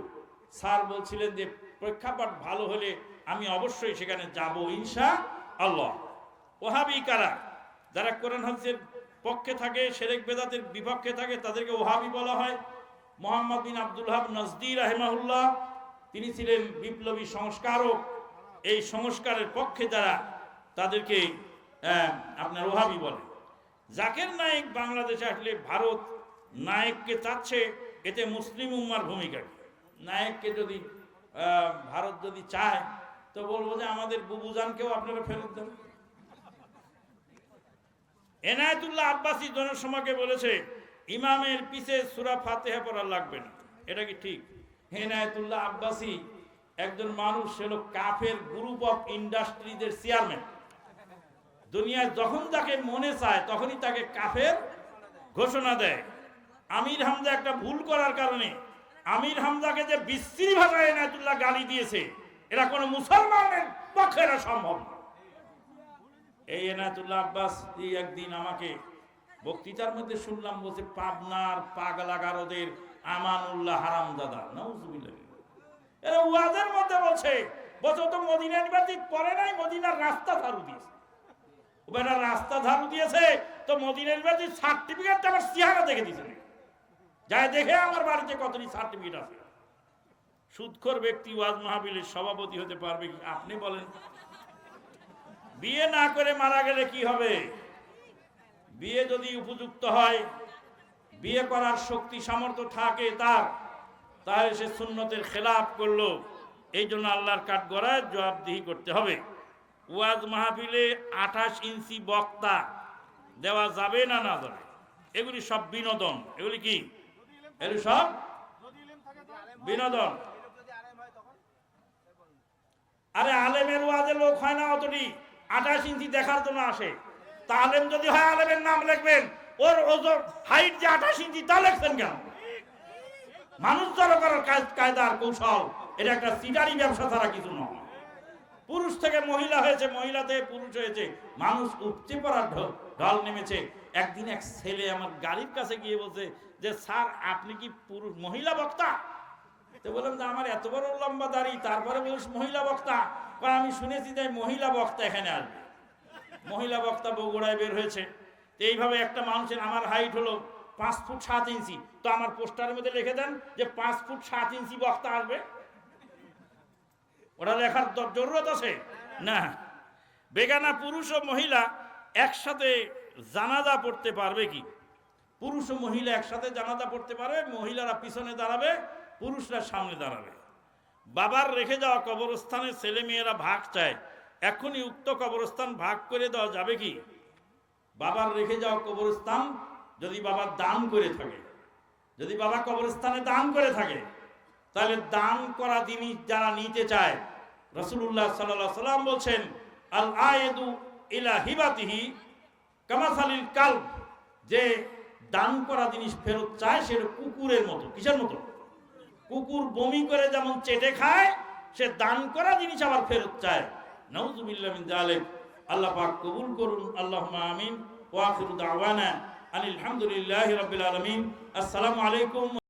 স্যার বলছিলেন যে প্রেক্ষাপট ভালো হলে আমি অবশ্যই সেখানে যাব ইনশাআল্লাহ। ওহাবি কারা? যারা কোরআন হাদিসের পক্ষে থাকে, শিরক বেদাতের বিপক্ষে থাকে, তাদেরকে ওহাবি বলা হয়। মোহাম্মদ বিন আব্দুল ওয়াহাব নজদি রাহিমাহুল্লাহ, তিনি ছিলেন বিপ্লবী সংস্কারক। এই সংস্কারের পক্ষে যারা, তাদেরকে আপনার ওহাবি বলে। জাকির নায়েক বাংলাদেশে আসলে ভারত নায়েককে চাচ্ছে, এতে মুসলিম উম্মার ভূমিকা। নায়েককে যদি ভারত যদি চায় তো বলবো যে আমাদের বুবুজানকেও আপনারা ফেরত দেন। এনায়েতুল্লাহ আব্বাসী জনসমাজকে বলেছে ইমামের পিছে সূরা ফাতিহা পড়া লাগবে না, এটা কি ঠিক? এনায়েতুল্লাহ আব্বাসী একজন মানুষ, ছিল কাফের গ্রুপ অফ ইন্ডাস্ট্রিজের চেয়ারম্যান। দুনিয়ায় যখন যাকে মনে চায় তখনই তাকে কাফের ঘোষণা দেয়। আমির হামজা একটা ভুল করার কারণে আমির হামজাকে যে বিশ্রী ভাষায় এনায়েতুল্লাহ গালি দিয়েছে, এরা কোনো মুসলমানের পক্ষে এরা সম্ভব না। এই এনায়েতুল্লাহ আব্বাস একদিন আমাকে বক্তৃতার মধ্যে শুনলাম, বলছে পাবনার পাগলাগারদের আমানুল্লাহ হারামজাদা, নাউজুবিল্লাহ। এরা ওয়াজের মধ্যে বলছে তো মদিনা ইউনিভার্সিটি পড়ে নাই, মদিনার রাস্তা ঝাড়ু দিয়েছে। ওরা রাস্তা ঝাড়ু দিয়েছে তো মদিনা ইউনিভার্সিটির সার্টিফিকেটটা আমার চেহারা দেখে দিয়েছে, যাই দেখে আমার বাড়িতে কতটি সার্টিফিকেট আছে। সুদখোর ব্যক্তি ওয়াজ মাহফিলের সভাপতি হতে পারবে কি? আপনি বলেন। বিয়ে না করে মারা গেলে কি হবে? বিয়ে যদি উপযুক্ত হয়, বিয়ে করার শক্তি সামর্থ্য থাকে তার, তাহলে সে সুন্নতের খেলাফ করলো, এই জন্য আল্লাহর কাঠগড়ায় জবাবদিহি করতে হবে। ওয়াজ মাহফিলে 28 ইঞ্চি বক্তা দেওয়া যাবে না, না যাবে? এগুলি সব বিনোদন। এগুলি কি? এগুলি সব বিনোদন। আরে আলেমের ওয়াজে লোক হয় না অতটি, 28 ইঞ্চি দেখার জন্য আসে। তা আলেম যদি হয়, আলেমের নাম লিখবেন, ওর ওজন হাইট যে 28 ইঞ্চি তা লিখছেন কেন? মানুষ জড়ো করার কায়দা আর কৌশল, এটা একটা সিটারি ব্যবসা ছাড়া কিছু নয়। পুরুষ থেকে মহিলা হয়েছে, মহিলা থেকে পুরুষ হয়েছে, মানুষ উপচে পড়ার ঢল নেমেছে। একদিন এক ছেলে আমার গাড়ির কাছে গিয়ে বলছে যে স্যার আপনি কি পুরুষ মহিলা বক্তা? তো বললাম যে আমার এত বড় লম্বা দাড়ি, তারপরে বলিস মহিলা বক্তা। আমি শুনেছি যে মহিলা বক্তা এখানে আসবে, মহিলা বক্তা বগুড়ায় বের হয়েছে। তো এইভাবে একটা মানুষের, আমার হাইট হলো 5 ফুট 7 ইঞ্চি, তো আমার পোস্টারের মধ্যে লিখে দেন যে 5 ফুট 7 ইঞ্চি বক্তা আসবে। ওটা লেখার জরুরত আছে না? বেগানা পুরুষ ও মহিলা একসাথে জানাজা পড়তে পারবে কি? পুরুষ ও মহিলা একসাথে জানাজা পড়তে পারবে। মহিলারা পিছনে দাঁড়াবে, পুরুষরা সামনে দাঁড়াবে। বাবার রেখে যাওয়া কবরস্থানে ছেলে মেয়েরা ভাগ চায়, এখনই উক্ত কবরস্থান ভাগ করে দেওয়া যাবে কি? বাবার রেখে যাওয়া কবরস্থান যদি বাবা দান করে থাকে, যদি বাবা কবরস্থানে দান করে থাকে, তাহলে দান করা জিনিস যারা নিতে চায়, রাসূলুল্লাহ সাল্লাল্লাহু আলাইহি সাল্লাম বলছেন আল আয়েদু ইলা হিবাতিহি কামাসালিল কালব, যে দান করা জিনিস ফেরত চায় সেটা কুকুরের মতো। কিসের মতো? কুকুর বমি করে যেমন চেটে খায়, সে দান করা জিনিস আবার ফেরত চায়। নাউযুবিল্লাহি মিন যালিক। আল্লাহ পাক কবুল করুন, আল্লাহুম্মা আমিন। ওয়া আখিরু দাওয়ানা আনিল হামদুলিল্লাহি রাব্বিল আলামিন। আসসালামু আলাইকুম।